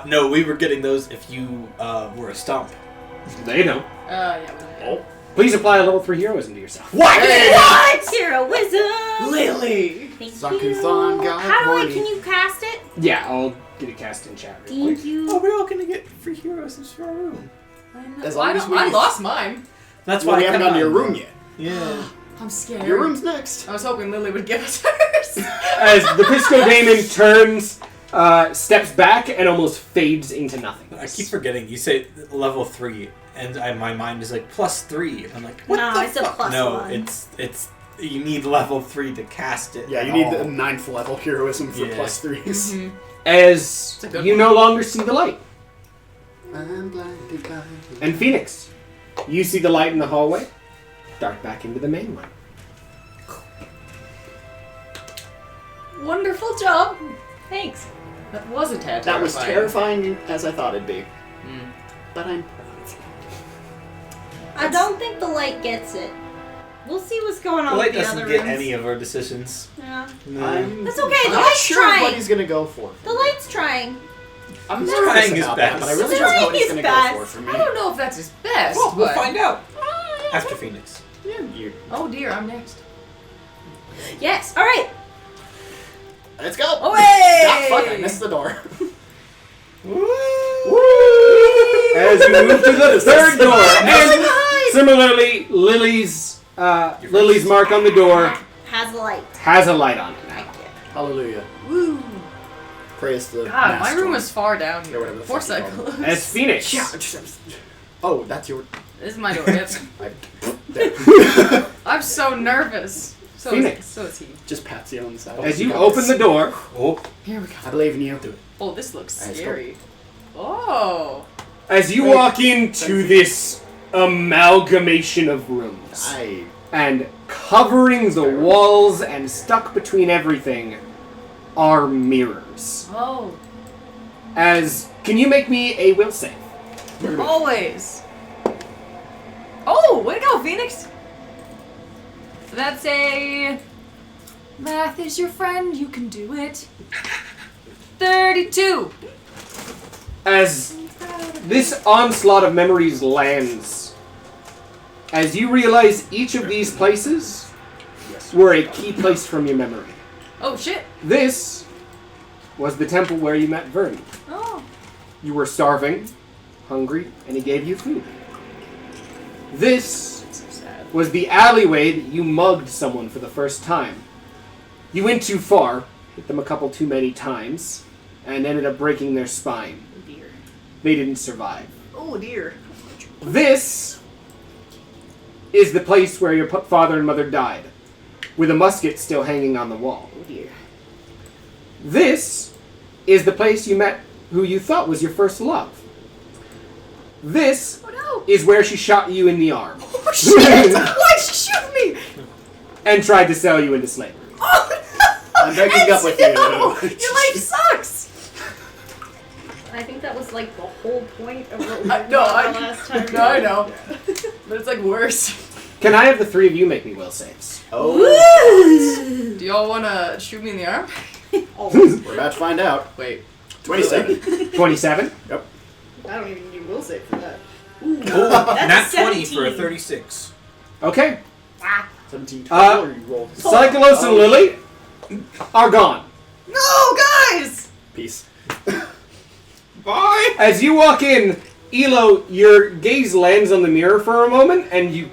No, we were getting those if you were a stump. They know. Yeah. Please apply a level 3 heroism to yourself. What? What? Heroism! Lily! Thank Zakuthon you. got How do horny. can you cast it? Yeah, I'll get it cast in chat real Thank quick. you. Oh, we're all gonna get free heroes for our room. As Well, long as we- I lost mine. That's Well, why we I haven't come gotten to your on. room yet. Yeah. I'm scared. Your room's next. I was hoping Lily would give us hers. As the Pisco Daemon turns, steps back, and almost fades into nothing. I keep forgetting. You say level 3, and my mind is like +3. And I'm like, what No, the it's a fuck? plus no, 1. it's you need level 3 to cast it. Yeah, at you need all. the 9th level heroism for Yeah. +3s. As a good you one. no longer see the light. I'm blinded by And Phoenix, you see the light in the hallway, dart back into the main one. Wonderful job. Thanks. That was a tad That was terrifying as I thought it'd be. Mm. But I'm... I don't think the light gets it. We'll see what's going on The light with the doesn't other get rooms. any of our decisions. Yeah. No. I'm That's okay, the not light's sure what trying. he's gonna go for. The light's trying. I'm He's nervous trying his about best. that, but I really He's don't know what trying he's his gonna best. go for me. I don't know if that's his best. Well, we'll but- find out after Phoenix. Yeah, you... Oh dear, I'm next. Yes. All right. Let's go! Away! Ah, fuck, I missed the door. As you move to the third door, and similarly, Lily's mark on the door Has a light. has a light on it now. Hallelujah. Woo. Praise the God, my master. room was far down Or here. whatever the Poor fuck you call cycle. As Phoenix, Oh, that's your... This is my door. Yep. There. I'm so nervous. So Phoenix. so is he. Just pats you on the side. as you open the door, Oh, Here we go. I believe in you. Oh, this looks Let's go. scary. Oh. as you walk into this amalgamation of rooms, and covering the walls and stuck between everything are mirrors. Oh. Can you make me a will save? Always. Oh, way to go, Phoenix. That's a... Math is your friend, you can do it. 32. As this onslaught of memories lands, as you realize each of these places were a key place from your memory. Oh, shit. This was the temple where you met Virdan. Oh. You were starving, hungry, and he gave you food. This So sad. was the alleyway that you mugged someone for the first time. You went too far, hit them a couple too many times, and ended up breaking their spine. Oh, dear. They didn't survive. Oh, dear. This is the place where your father and mother died, with a musket still hanging on the wall. Oh dear. This is the place you met who you thought was your first love. This Oh no! is where she shot you in the arm Oh shit! Why'd she shoot me? and tried to sell you into slavery. Oh no! I'm breaking up with you. No! Your life sucks! I think that was like the whole point of what we last time. No, I know. But it's like worse. Can I have the three of you make me will saves? Oh, Do y'all want to shoot me in the arm? we're about to find out. Wait. 27. 27? Yep. I don't even need will save for that. That's Nat a 20 for a 17. 36. Okay. 17, 12, Uh, or you roll. Psycholos and Lily are gone. No, guys! Peace. Bye! As you walk in, Elo, your gaze lands on the mirror for a moment, and you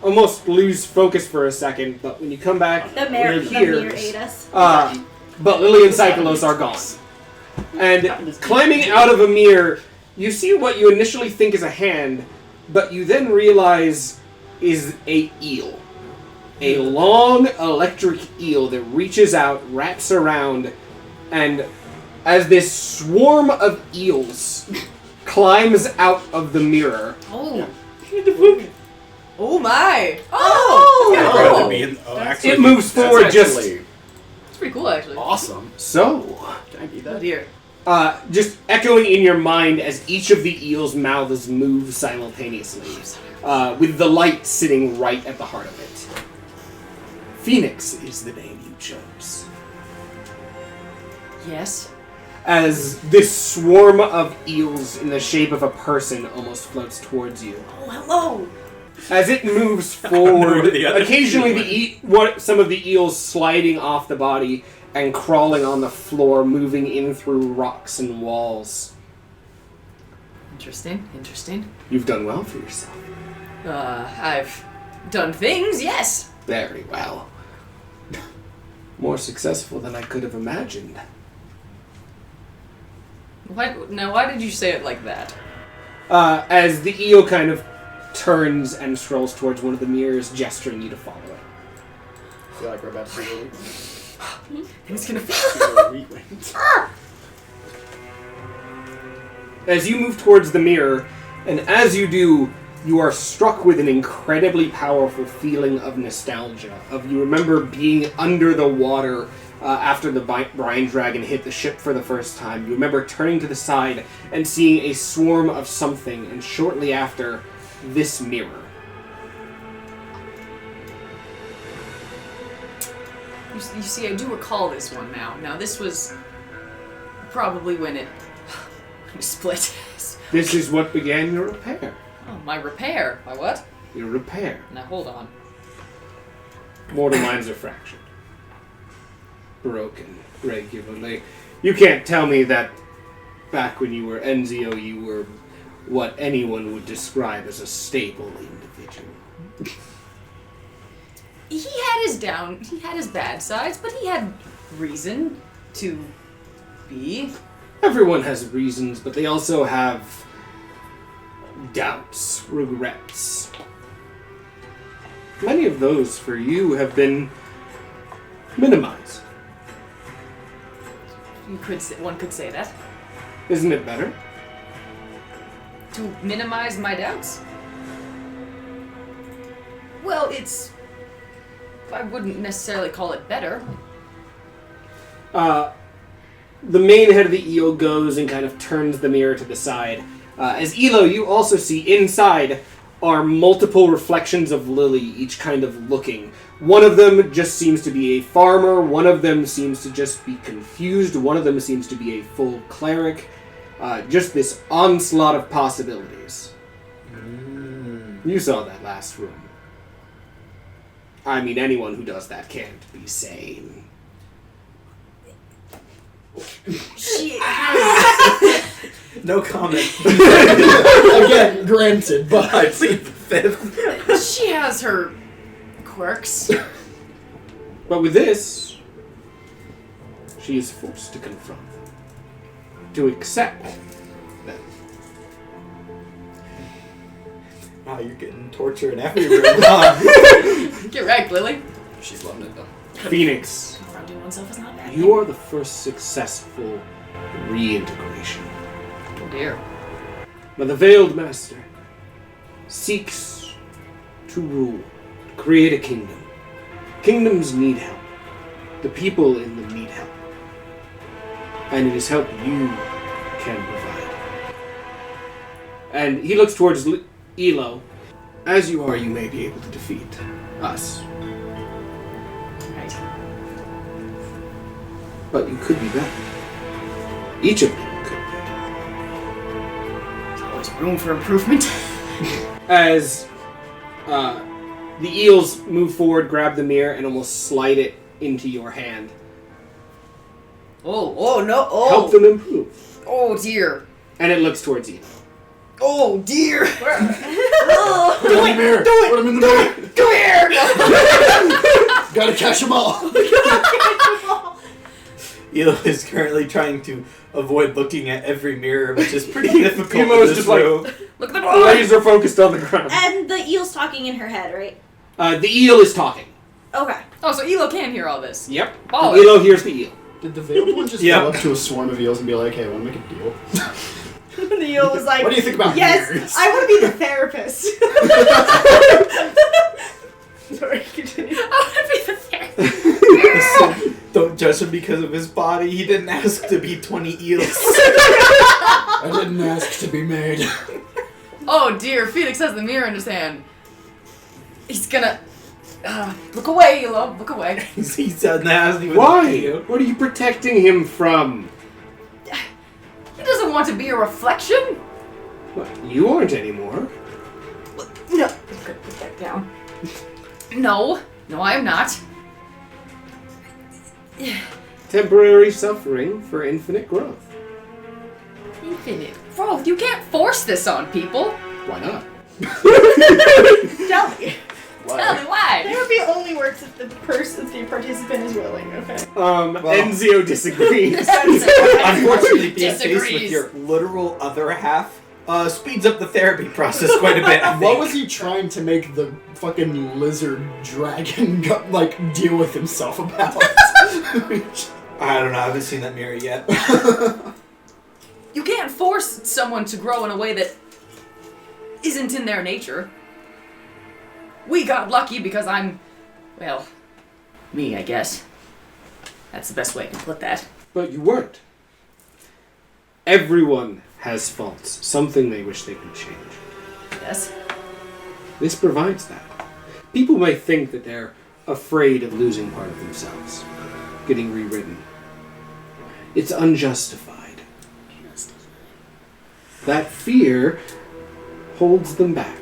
almost lose focus for a second, but when you come back, The mirror you're here. ate us. But Lily and Psycholos are gone. And climbing out of a mirror, you see what you initially think is a hand, but you then realize is a eel. A long electric eel that reaches out, wraps around, and as this swarm of eels climbs out of the mirror, Oh. Oh my! Oh! I'd Oh. rather be in. Oh, actually, it moves forward That's just actually It's pretty cool, actually. awesome. so. Can I be Oh that? dear. Just echoing in your mind as each of the eel's mouths move simultaneously, with the light sitting right at the heart of it. Phoenix is the name you chose. Yes. As this swarm of eels in the shape of a person almost floats towards you. Oh, hello. As it moves know where forward, the other occasionally two some of the eels sliding off the body and crawling on the floor, moving in through rocks and walls. Interesting. Interesting. You've done well for yourself. I've done things, yes. Very well. More successful than I could have imagined. Why did you say it like that? As the eel kind of turns and strolls towards one of the mirrors, gesturing you to follow it. I feel like we're about to see a It's gonna As you move towards the mirror, and as you do, you are struck with an incredibly powerful feeling of nostalgia. Of you remember being under the water after the brine dragon hit the ship for the first time. You remember turning to the side and seeing a swarm of something, and shortly after, this mirror. You see, I do recall this one now. Now, this was probably when it split. This is what began your repair. Oh, my repair. My what? Your repair. Now, hold on. Mortal minds are fractured. Broken regularly. You can't tell me that back when you were Enzio, you were what anyone would describe as a stable individual. He had his bad sides, but he had reason to be. Everyone has reasons, but they also have doubts, regrets. Many of those for you have been minimized. One could say that. Isn't it better? To minimize my doubts? Well, I wouldn't necessarily call it better. The main head of the eel goes and kind of turns the mirror to the side. As Elo, you also see inside are multiple reflections of Lily, each kind of looking. One of them just seems to be a farmer, one of them seems to just be confused, one of them seems to be a full cleric. Just this onslaught of possibilities. You saw that last room. I mean, anyone who does that can't be sane. She has No comment. Again, granted, but I plead the fifth. She has her quirks. But with this, she is forced to confront them. To accept them. Wow, you're getting torture in every room, huh? Get wrecked, Lily. She's loving it, though. Phoenix, Surrounding oneself is not bad. you are the first successful reintegration. Oh dear. But the Veiled Master seeks to rule, to create a kingdom. Kingdoms need help. The people in them need help. And it is help you can provide. And he looks towards Elo. As you are, you may be able to defeat us. Right. But you could be better. Each of them could be. There's always room for improvement. As the eels move forward, grab the mirror, and almost slide it into your hand. Oh no! Oh, Help them improve. oh dear! And it looks towards you. Oh dear! Put him in the mirror. Put him in the mirror. Come here! Gotta catch them all. Elo is currently trying to avoid looking at every mirror, which is pretty difficult. Elo in is this just like- room. Look at the boy! Laser focused on the ground. And the eel's talking in her head, right? The eel is talking. Okay. Oh, so Elo can hear all this. Yep. Oh. The elo hears the eel. Did the veiled one just Yeah. go up to a swarm of eels and be like, hey, I want to make a deal? The eel was like, What do you think about yes, mirrors? I want to be the therapist. Sorry, continue. I want to be the therapist. Don't judge him because of his body. He didn't ask to be 20 eels. I didn't ask to be made. Oh dear! Felix has the mirror in his hand. He's gonna look away, Elo. Look away. He said that. Why? What are you protecting him from? He doesn't want to be a reflection. What, you aren't anymore. No. Put that down. No, I am not. Temporary suffering for infinite growth. Infinite growth. You can't force this on people. Why not? Tell me. Tell me why. Therapy only works if the participant is willing, okay? Enzio disagrees. Unfortunately, being faced with Disagrees. your literal other half speeds up the therapy process quite a bit. I think. What was he trying to make the fucking lizard dragon deal with himself about? I don't know. I haven't seen that mirror yet. You can't force someone to grow in a way that isn't in their nature. We got lucky because I'm, well, me, I guess. That's the best way I can put that. But you weren't. Everyone has faults. Something they wish they could change. Yes. This provides that. People may think that they're afraid of losing part of themselves, getting rewritten. It's unjustified. That fear holds them back.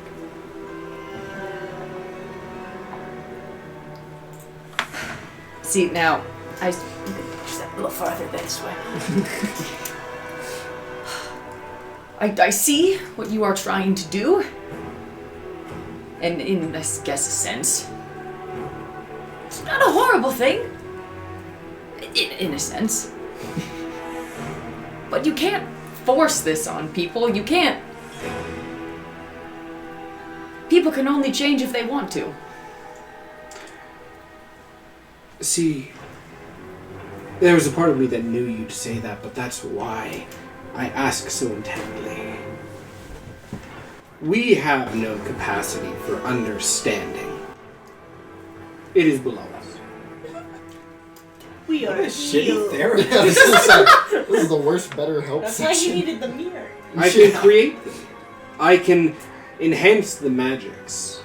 See, now, I push that a little farther this way. I see what you are trying to do. And in, I guess, a sense, it's not a horrible thing. In a sense. But you can't force this on people. You can't. People can only change if they want to. See, there was a part of me that knew you'd say that, but that's why I ask so intently. We have no capacity for understanding. It is below us. We What are a shitty healed. therapist. This is the worst better help That's why section. he needed the mirror. I can create them. I can enhance the magics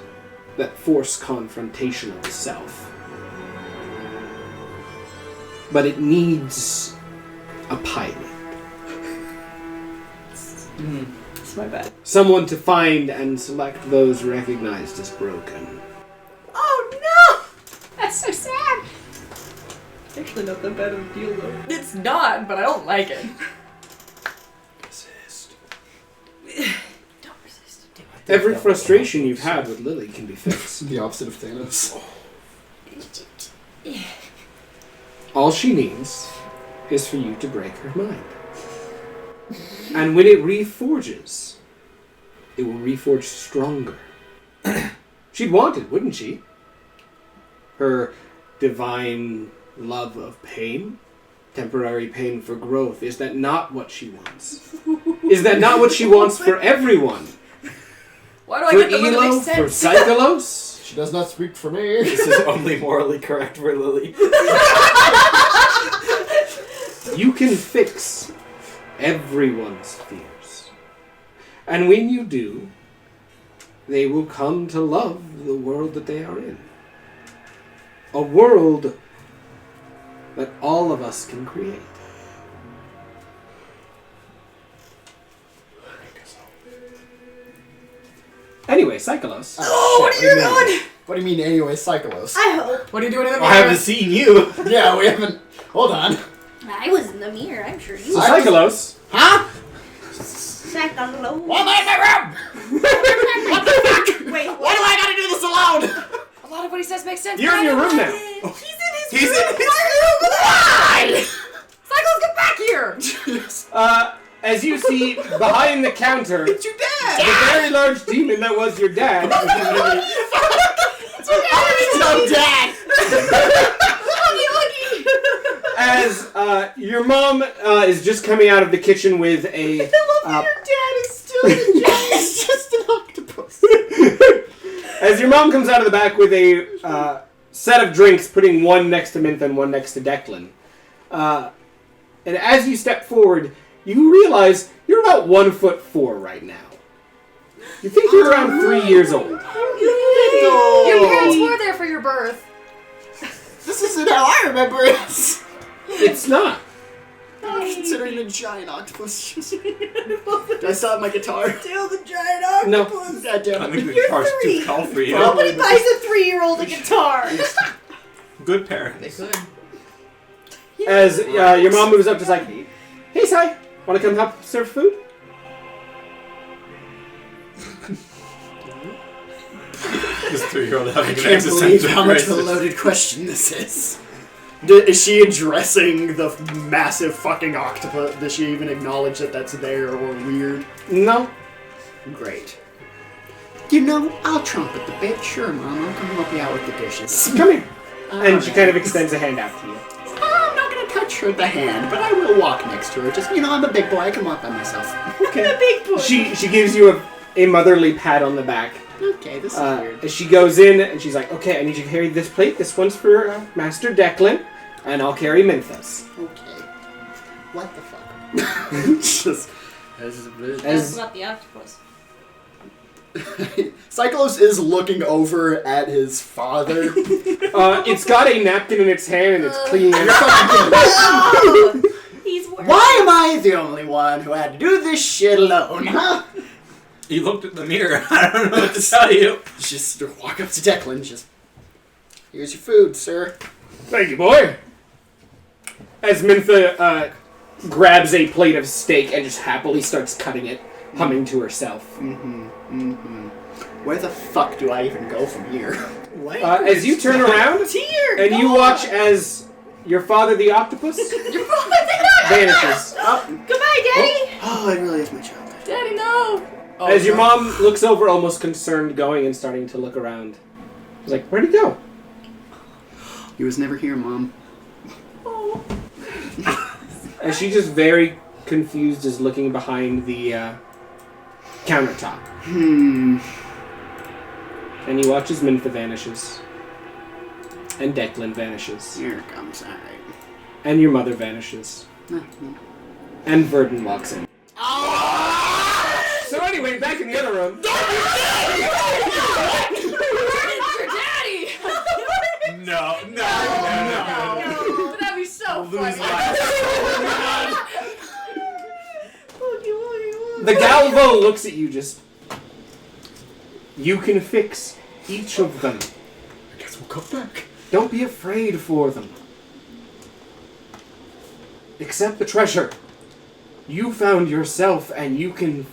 that force confrontation of the self. But it needs a pilot. That's my bad. Someone to find and select those recognized as broken. Oh no! That's so sad. Actually, not that bad of a deal though. It's not, but I don't like it. Resist. Don't resist. Do it. Every frustration you've had with Lily can be fixed. The opposite of Thanos. All she needs is for you to break her mind. And when it reforges, it will reforge stronger She'd want it, wouldn't she? Her divine love of pain, temporary pain for growth. Is that not what she wants? Is that not what she wants for everyone? Why do I For get the one that Elo, makes for sense? Psycholos? She does not speak for me. This is only morally correct for Lily. You can fix everyone's fears. And when you do, they will come to love the world that they are in. A world that all of us can create. Anyway, Psycholos. Oh, what are you doing? What do you mean, anyway, Psycholos? I hope. What are you doing in the I mirror? haven't seen you. Yeah, we haven't. Hold on. I was in the mirror, I'm sure you So were. Psycholos. Huh? Psycholos. Why am I in my room? What the fuck? Wait, Why do I gotta do this alone? A lot of what he says makes sense. You're in your room now. He's in his Why? Cycles, get back here! As you see behind the counter, It's your dad. the very large demon that was your dad. So dad. As your mom is just coming out of the kitchen with a your dad is still in jail. He's just an octopus. as your mom comes out of the back with a set of drinks, putting one next to Mintha and one next to Declan. And as you step forward, you realize you're about 1'4" right now. You think you're around 3 years old. Your parents were there for your birth. This isn't how I remember it. It's not. Considering a giant octopus. Do I still have my guitar? Still the giant No. octopus. God damn I it. think the You're guitar's too 3. tall for you. Nobody buys a 3-year-old a guitar. Good parents. They could. As your mom moves up, just like, hey, Sai, want to come help serve food? This 3-year-old having I an can't believe existential how much of a crisis. loaded question this is. Is she addressing the massive fucking octopus? Does she even acknowledge that that's there or weird? No. Great. You know, I'll trumpet the bit. Sure, Mom. I'll come help you out with the dishes. Come here. And she Alright. kind of extends a hand out to you. I'm not gonna touch her with the hand, but I will walk next to her. Just, you know, I'm a big boy. I can walk by myself. Okay. Big push. She gives you a motherly pat on the back. Okay, this is weird. As she goes in, and she's like, okay, I need you to carry this plate. This one's for Master Declan, and I'll carry Mintha's. Okay. What the fuck? Just... That's about the octopus. Psycholos is looking over at his father. It's got a napkin in its hand, and it's cleaning it. Oh, he's working. Why am I the only one who had to do this shit alone, huh? You looked at the mirror. I don't know what to tell you. Just walk up to Declan, just... Here's your food, sir. Thank you, boy. As Mintha grabs a plate of steak and just happily starts cutting it, humming to herself. Where the fuck do I even go from here? As you turn around, Dear and you God. watch as your father, the octopus, vanishes. Goodbye, Daddy. Oh, it really is my childhood. Daddy, no! As your mom looks over, almost concerned, going and starting to look around. She's like, where'd he go? He was never here, Mom. And she just very confused is looking behind the countertop. And you watch as Mintha vanishes. And Declan vanishes. Here it comes, alright. And your mother vanishes. And Virdan walks in. So anyway, back in the other room. Your daddy! No. That'd be so Lose funny. The Galvo looks at you just... You can fix each of them. I guess we'll come back. Don't be afraid for them. Accept the treasure. You found yourself, and you can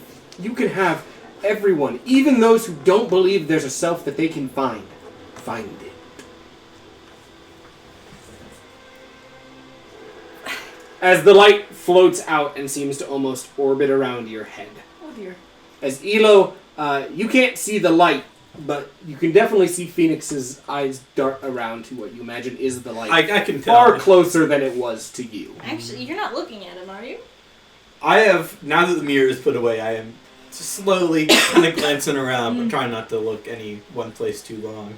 have everyone, even those who don't believe there's a self that they can find it. As the light floats out and seems to almost orbit around your head. Oh dear. As Elo, you can't see the light But you can definitely see Phoenix's eyes dart around to what you imagine is the light. I can tell. Far closer than it was to you. Actually, you're not looking at him, are you? I have, now that the mirror is put away, I am slowly kind of glancing around, but trying not to look any one place too long.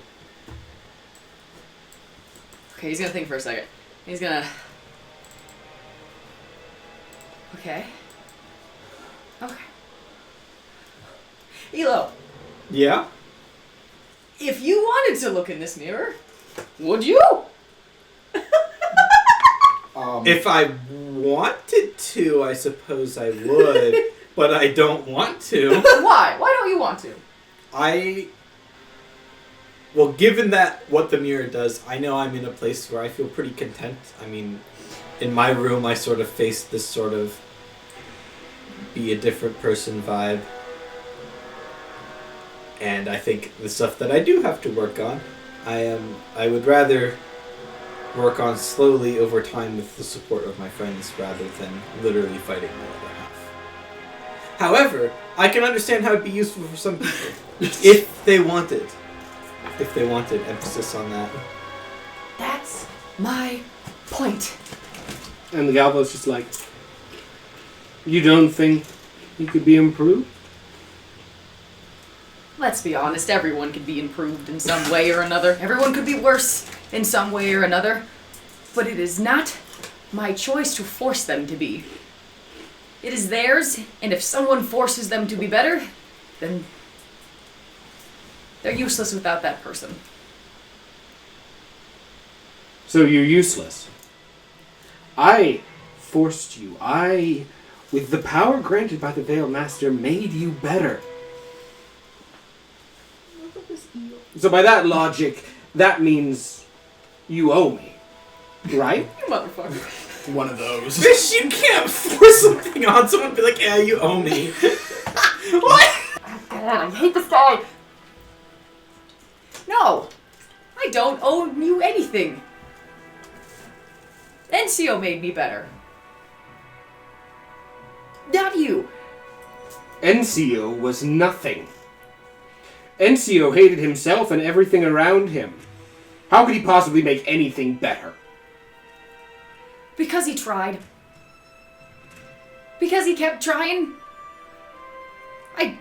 Okay, he's gonna think for a second. He's gonna... Okay. Elo, Yeah? if you wanted to look in this mirror, would you? If I wanted to, I suppose I would, but I don't want to. Why? Why don't you want to? Well, given that what the mirror does, I know I'm in a place where I feel pretty content. I mean, in my room, I sort of face this sort of be a different person vibe. And I think the stuff that I do have to work on, I would rather work on slowly over time with the support of my friends rather than literally fighting my other half. However, I can understand how it'd be useful for some people if they wanted. If they wanted emphasis on that. That's my point. And the Galvo's just like, you don't think he could be improved? Let's be honest, everyone could be improved in some way or another. Everyone could be worse in some way or another. But it is not my choice to force them to be. It is theirs, and if someone forces them to be better, then they're useless without that person. So you're useless. I forced you. I, with the power granted by the Veiled Master, made you better. So by that logic, that means you owe me, right? You motherfucker. One of those. Fish, you can't force something on someone and be like, yeah, you owe me. What? God, I hate this guy. No, I don't owe you anything. NCO made me better. Not you. NCO was nothing. NCO hated himself and everything around him. How could he possibly make anything better? Because he tried. Because he kept trying. I'd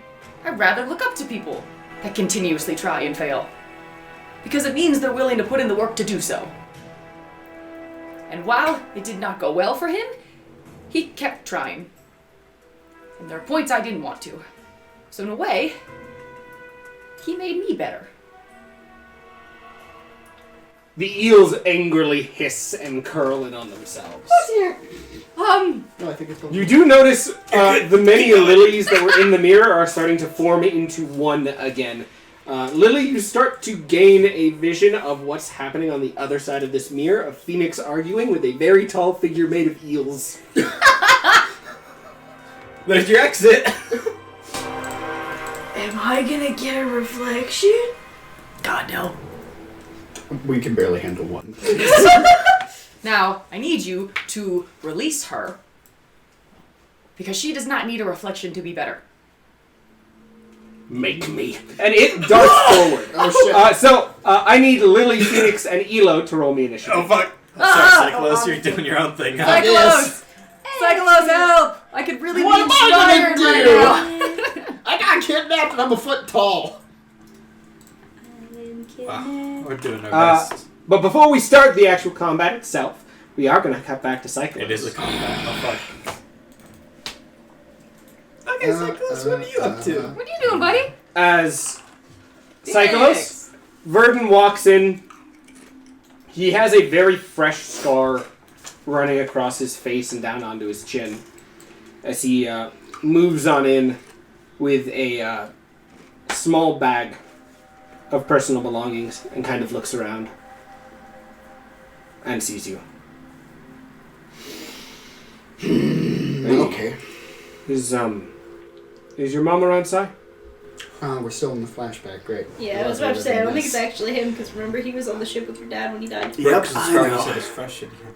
rather look up to people that continuously try and fail. Because it means they're willing to put in the work to do so. And while it did not go well for him, he kept trying. And there are points I didn't want to. So in a way, he made me better. The eels angrily hiss and curl in on themselves. Oh dear. No, I think it's You do notice the many lilies that were in the mirror are starting to form into one again. Lily, you start to gain a vision of what's happening on the other side of this mirror, of Phoenix arguing with a very tall figure made of eels. There's your exit. Am I gonna get a reflection? God, no. We can barely handle one. Now, I need you to release her. Because she does not need a reflection to be better. Make me. And it darts forward. Oh shit. I need Lily, Phoenix, and Elo to roll me initiative. Oh, fuck. Sorry, Cyclos, you're doing your own thing. Huh? Psycholos! Psycholos, help! I could really What be am I inspired gonna right now. I got kidnapped and I'm a foot tall. Wow, we're doing our best. But before we start the actual combat itself, we are going to cut back to Cyclos. It is a combat. Oh, fuck. Okay, Cyclos, what are you up to? What are you doing, buddy? As Cyclos, Virdan walks in. He has a very fresh scar running across his face and down onto his chin as he moves on in with a small bag of personal belongings and kind of looks around and sees you. Okay. Is your mom around, Si? We're still in the flashback. Great. Yeah, I was about to say, I don't think it's actually him, because remember he was on the ship with your dad when he died. Yep, As I far know. as it is fresh in here.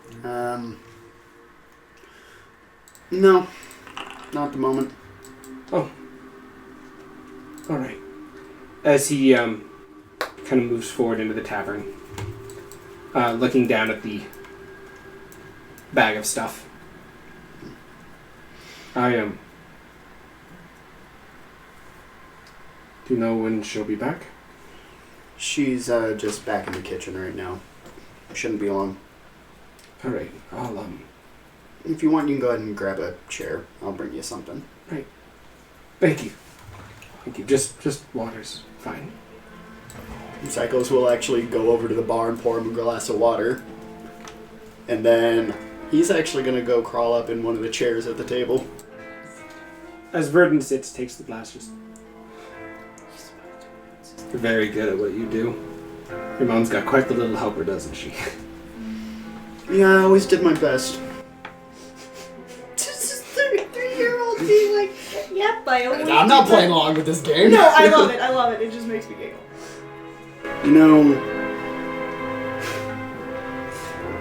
No. Not at the moment. Oh. Alright. As he kind of moves forward into the tavern, looking down at the bag of stuff. I am. Do you know when she'll be back? She's just back in the kitchen right now. Shouldn't be long. All right, I'll If you want, you can go ahead and grab a chair. I'll bring you something. Right. Thank you. Thank you. Just water's fine. Cycles will actually go over to the bar and pour him a glass of water. And then he's actually going to go crawl up in one of the chairs at the table. As Virdan sits, takes the glass, just... You're very good at what you do. Your mom's got quite the little helper, doesn't she? Yeah, I always did my best. Just a 33-year-old being like, yep, I always I'm not did playing that. along with this game. No, I love it. I love it. It just makes me giggle. You know,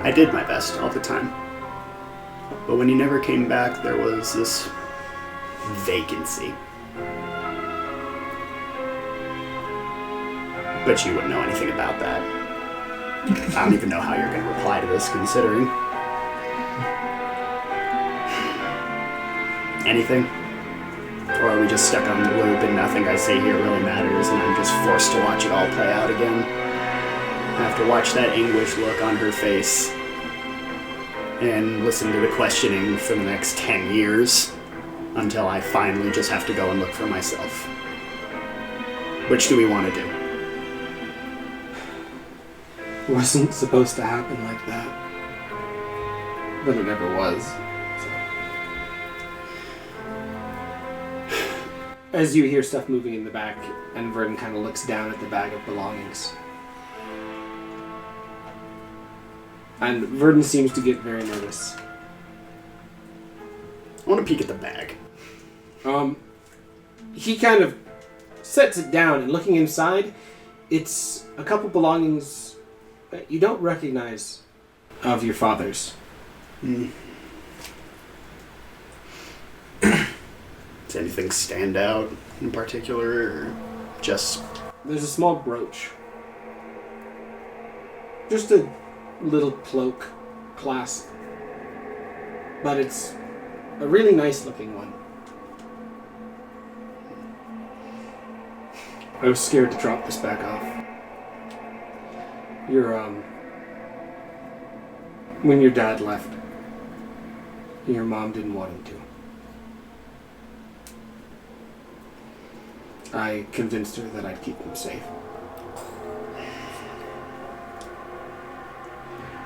I did my best all the time. But when you never came back, there was this vacancy. But you wouldn't know anything about that. I don't even know how you're going to reply to this, considering. Anything? Or are we just stuck on the loop and nothing I say here really matters and I'm just forced to watch it all play out again? I have to watch that anguish look on her face and listen to the questioning for the next 10 years until I finally just have to go and look for myself. Which do we want to do? It wasn't supposed to happen like that. But it never was. As you hear stuff moving in the back, and Virdan kind of looks down at the bag of belongings. And Virdan seems to get very nervous. I want to peek at the bag. He kind of sets it down, and looking inside, it's a couple belongings that you don't recognize of your father's. Does anything stand out in particular, or just... There's a small brooch. Just a little cloak clasp. But it's a really nice looking one. I was scared to drop this back off. When your dad left, your mom didn't want him to. I convinced her that I'd keep him safe.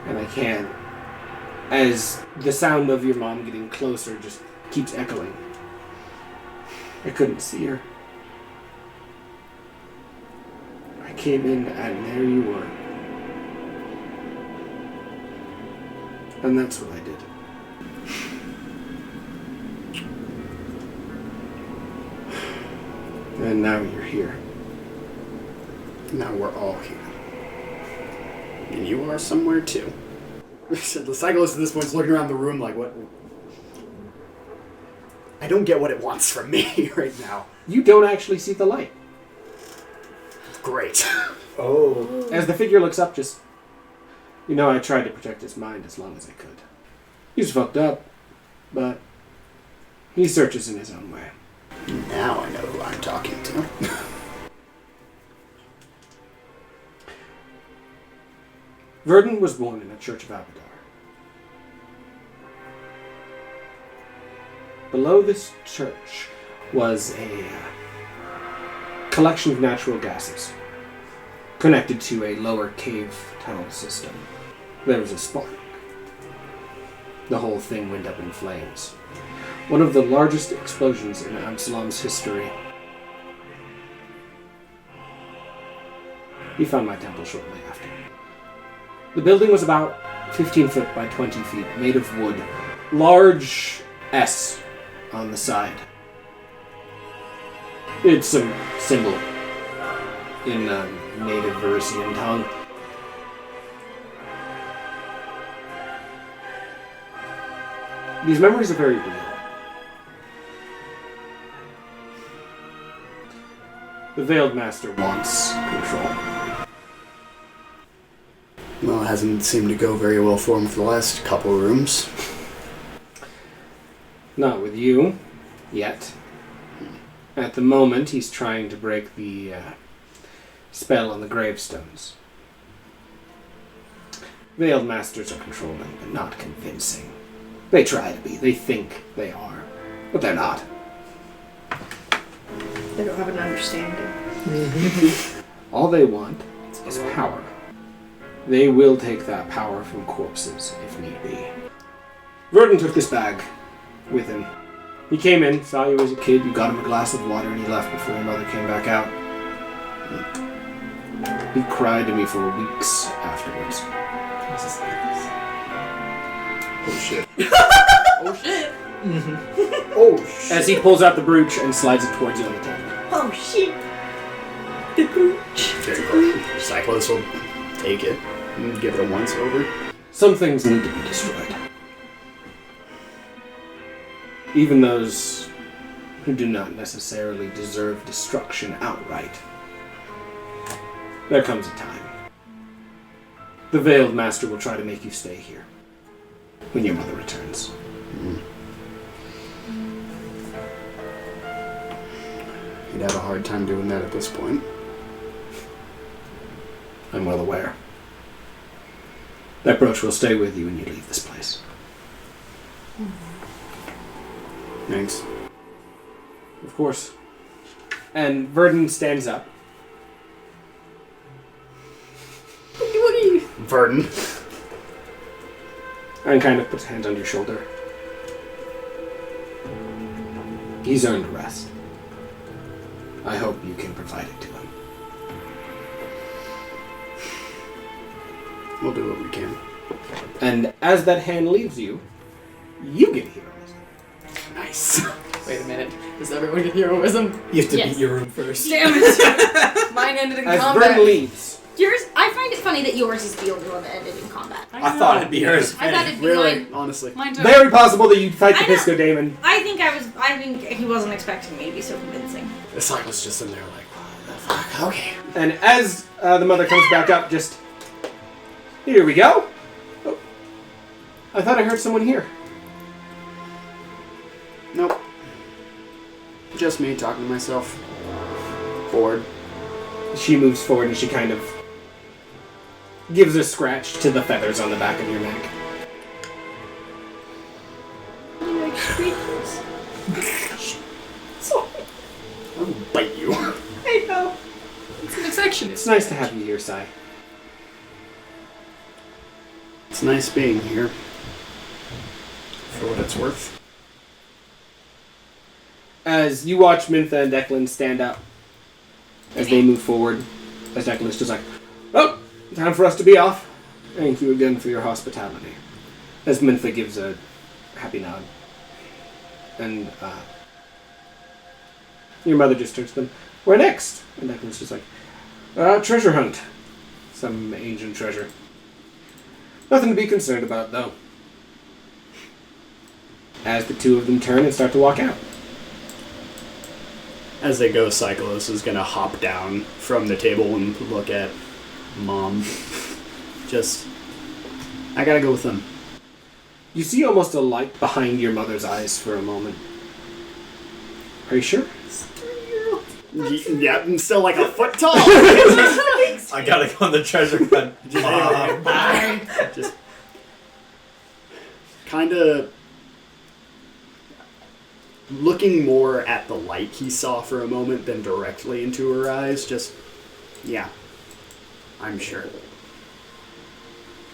And I can't. As the sound of your mom getting closer just keeps echoing. I couldn't see her. I came in and there you were. And that's what I did. And now you're here. Now we're all here. And you are somewhere too. The cyclist at this point is looking around the room like, what? I don't get what it wants from me right now. You don't actually see the light. Great. Oh. As the figure looks up, just... You know, I tried to protect his mind as long as I could. He's fucked up, but he searches in his own way. Now I know who I'm talking to. Virdan was born in a church of Abadar. Below this church was a collection of natural gases connected to a lower cave tunnel system. There was a spark. The whole thing went up in flames. One of the largest explosions in Absalom's history. He found my temple shortly after. The building was about 15 foot by 20 feet, made of wood. Large S on the side. It's a symbol in native Verisian tongue. These memories are very real. The Veiled Master wants control. Well, it hasn't seemed to go very well for him for the last couple rooms. Not with you, yet. At the moment, he's trying to break the spell on the gravestones. Veiled Masters are controlling, but not convincing. They try to be. They think they are, but they're not. They don't have an understanding. All they want is power. They will take that power from corpses, if need be. Virdan took this bag with him. He came in, saw you as a kid, you got him a glass of water, and he left before your mother came back out. He cried to me for weeks afterwards. Oh shit. Oh shit! Oh shit. As he pulls out the brooch and slides it towards you on the table. Oh shit. The brooch. Cyclos will take it and give it a once over. Some things need to be destroyed. Even those who do not necessarily deserve destruction outright. There comes a time. The Veiled Master will try to make you stay here when your mother returns. He'd have a hard time doing that at this point. I'm well aware. That brooch will stay with you when you leave this place. Thanks. Of course. And Virdan stands up. Virdan. And kind of puts hands on your shoulder. He's earned a rest. I hope you can provide it to him. We'll do what we can. And as that hand leaves you, you get heroism. Nice. Wait a minute. Does everyone get heroism? You have to Yes. beat your room first. Damn it! Mine ended in As combat. Virdan leaves, Yours, I find it funny that yours is the only one that ended in combat. I thought it'd be hers. I thought it'd be Really? mine. Honestly. Mine too. very possible that you'd fight the I know. Pisco Daemon. I think he wasn't expecting me to be so convincing. The Cyclos just in there like, what the fuck? Okay. And as the mother comes back up, just... Here we go. Oh, I thought I heard someone here. Nope. Just me talking to myself. Bored. She moves forward and she kind of gives a scratch to the feathers on the back of your neck. You like squeakers? I will bite you. I know. It's an infection. It's nice to have you here, Sai. It's nice being here. For what it's worth. As you watch Mintha and Declan stand up, as they move forward, as Declan's just like, oh, time for us to be off. Thank you again for your hospitality. As Mintha gives a happy nod. And your mother just turns to them, where next? And Declan's just like, treasure hunt. Some ancient treasure. Nothing to be concerned about, though. As the two of them turn and start to walk out. As they go, Cyclos is gonna hop down from the table and look at Mom. Just, I gotta go with them. You see almost a light behind your mother's eyes for a moment. Are you sure? Yeah, I'm still like a foot tall. I gotta go on the treasure hunt. Just kind of looking more at the light he saw for a moment than directly into her eyes. Just, yeah, I'm sure.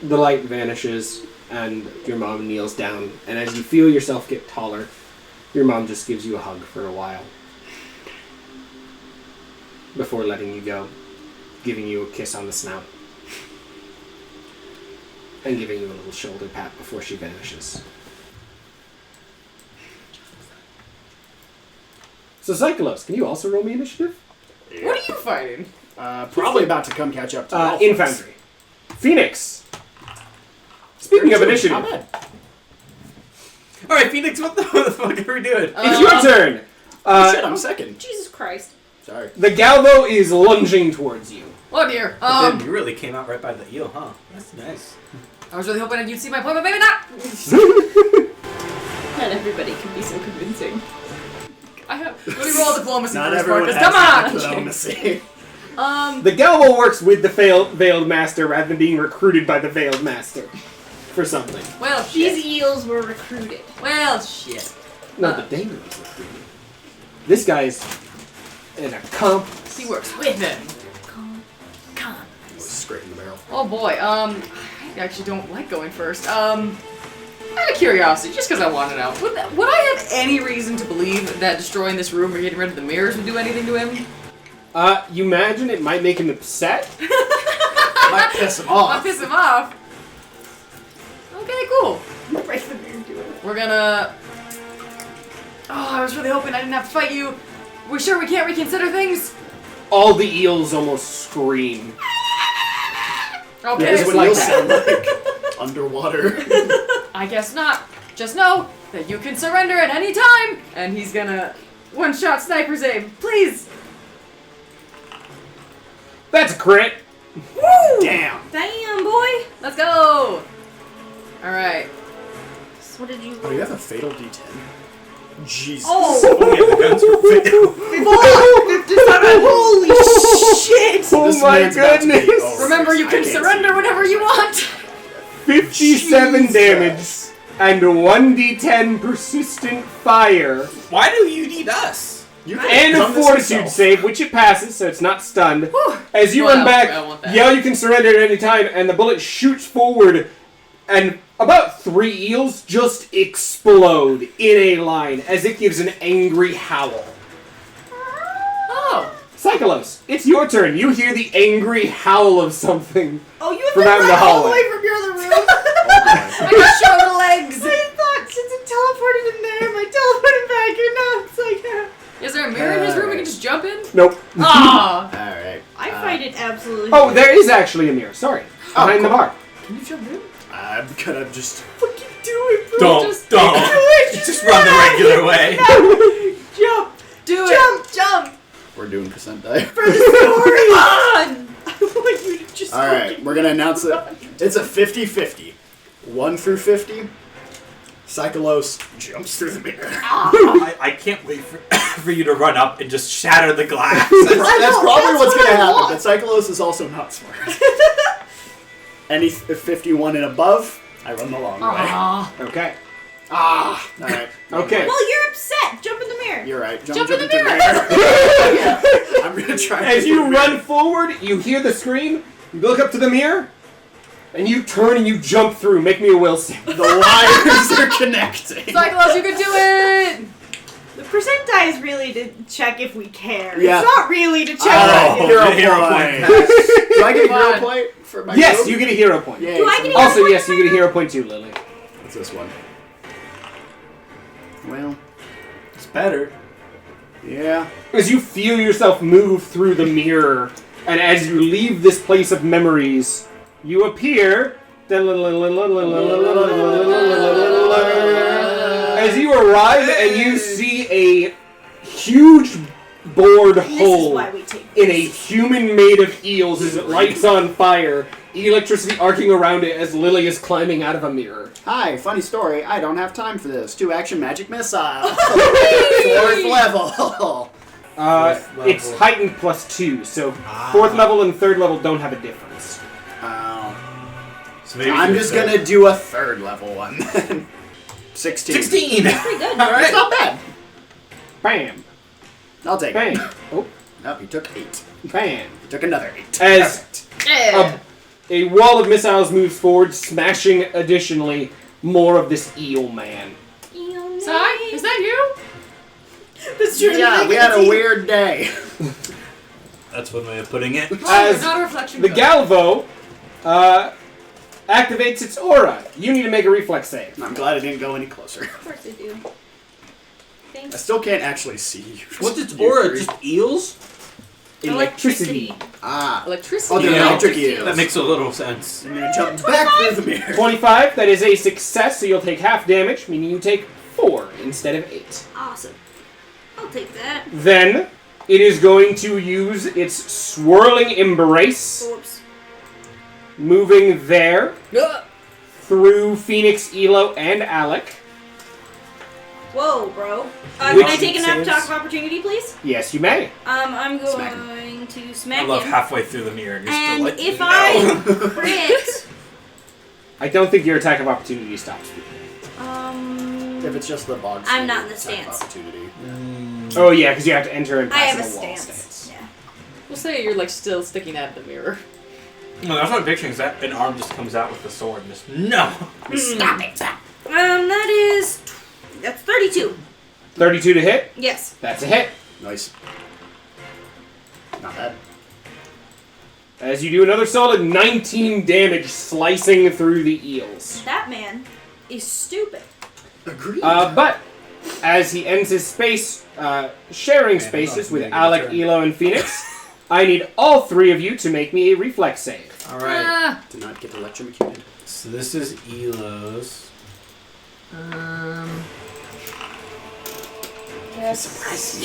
The light vanishes and your mom kneels down, and as you feel yourself get taller, your mom just gives you a hug for a while before letting you go, giving you a kiss on the snout and giving you a little shoulder pat before she vanishes. So Cyclos, can you also roll me initiative? What are you fighting? Probably about to come catch up to all folks. Infantry. Phoenix. Speaking of 32, initiative, not bad. Alright, Phoenix, what the fuck are we doing? it's your turn. Shit, I'm second. Jesus Christ. Sorry. The Galvo is lunging towards you. Oh dear. But then you really came out right by the eel, huh? That's nice. I was really hoping that you'd see my point, but maybe not. Not everybody can be so convincing. Let me roll diplomacy Not first, everyone Marcus. has Come on. diplomacy. The Galvo works with the Veiled Master rather than being recruited by the Veiled Master for something. Well, These shit. eels were recruited. Well, shit. No, the Daemon was recruited. This guy's an accomplice. He works with him. Straight in the barrel. Oh boy. I actually don't like going first. Out of curiosity, just because I want to know, would I have any reason to believe that destroying this room or getting rid of the mirrors would do anything to him? You imagine it might make him upset? Might piss him off. I'll piss him off. Okay, cool. Break the mirror, do it. We're gonna... Oh, I was really hoping I didn't have to fight you. We're sure we can't reconsider things? All the eels almost scream. Okay. Yes, That's what like you'll that. sound like. Underwater. I guess not. Just know that you can surrender at any time. And he's gonna one-shot sniper's aim. Please. That's a crit. Woo! Damn. Damn, boy. Let's go. All right. So what did you Oh, you have a fatal D10. Jesus. Oh. Oh, yeah, the guns were Holy shit! Oh This my man's about to be goodness. over. Remember, you I can can't surrender see. whenever you want. 57 Jesus. damage and 1d10 persistent fire. Why do you need us? You can And a done this fortitude yourself. save, which it passes, so it's not stunned. Whew. As you Well, run back, I want that. yell you can surrender at any time, and the bullet shoots forward, and about 3 eels just explode in a line as it gives an angry howl. Oh. Psycholos, it's your turn. You hear the angry howl of something. Oh, you have From to out in the run all the hallway. way from your other room. I got short legs. I thought since it teleported in there, my teleported back, and now it's like, Is there a mirror in his room we can just jump in? Nope. Ah. Alright. I find it absolutely. Oh, there is actually a mirror. Sorry. Behind the bar. Can you jump in? I'm gonna just... fucking do it, bro. Don't. Just run the regular way. Jump, Do it. jump We're doing percent die. for the story. I want you to just. Alright, fucking we're gonna announce it. run. It's a 50-50. 1 through 50. Psycholos jumps through the mirror. I can't wait for you to run up and just shatter the glass. That's probably that's what's what gonna I happen, want. but Psycholos is also not smart. Any 51 and above, I run the long way. Ah. Okay. Alright. Okay. Well, you're upset. Jump in the mirror. You're right. Jump in the into mirror. I'm gonna try. As to you do it. run forward, you hear the scream, you look up to the mirror, and you turn and you jump through. Make me a will save. The wires are connecting. Cyclos, you can do it. The percent die is really to check if we care. Yeah. It's not really to check. Oh, if hero the hero point. point. Do I get a Come hero on. point for my Yes, group? you get a hero point. Yay, Do I so- get a Also, yes, you get a hero point too, Lily. What's this one? Well, It's better. yeah. As you feel yourself move through the mirror, and as you leave this place of memories, you appear. As you arrive and you see a huge bored This is hole why we take in a human made of eels as it lights on fire, electricity arcing around it as Lily is climbing out of a mirror. Hi, funny story. I don't have time for this. 2-action magic missile. 4th level. It's heightened +2, so 4th level and 3rd level don't have a difference. So maybe I'm you're just better. gonna do a 3rd level one then. 16. 16. Pretty good. All right. It's not bad. Bam! I'll take Bam! it. Oh, Nope, he took 8. bam! He took another 8. As Perfect. Yeah. a wall of missiles moves forward, smashing additionally more of this eel man. Sai, is that you? That's true. Yeah, we had a weird day. That's one way of putting it. Oh, As not a reflection. The code. Galvo activates its aura. You need to make a reflex save. I'm glad I didn't go any closer. Of course I do. I Thanks. still can't actually see you. What's its You aura? three. Just eels? Electricity. Ah. Electricity. Oh, they're Yeah. electric eels. That makes a little sense. I'm gonna jump back through the mirror. 25, that is a success, so you'll take half damage, meaning you take 4 instead of 8. Awesome. I'll take that. Then, It is going to use its swirling embrace, Oops. moving there Ugh. through Phoenix, Elo, and Alec. Whoa, bro. Which Can I take an saves? attack of opportunity, please? Yes, you may. I'm going Smack to smack I love him. halfway through the mirror. Just And like, if no. I crit, I don't think your attack of opportunity stops. If it's just the bog I'm not in the attack stance. opportunity. Oh yeah, because you have to enter and I pass have a the wall stance. Yeah. We'll say you're like still sticking out of the mirror. No, that's what I'm picturing. Is that an arm just comes out with the sword and just no. Stop it. That's 32. 32 to hit. Yes. That's a hit. Nice. Not bad. As you do another solid 19 damage slicing through the eels. That man is stupid. Agreed. But as he ends his space, sharing Man, spaces I'm with not gonna Alec, get a turn. Elo, and Phoenix, I need all three of you to make me a reflex save. All right. Ah. Do not get electrocuted. So this is Elo's. Yes.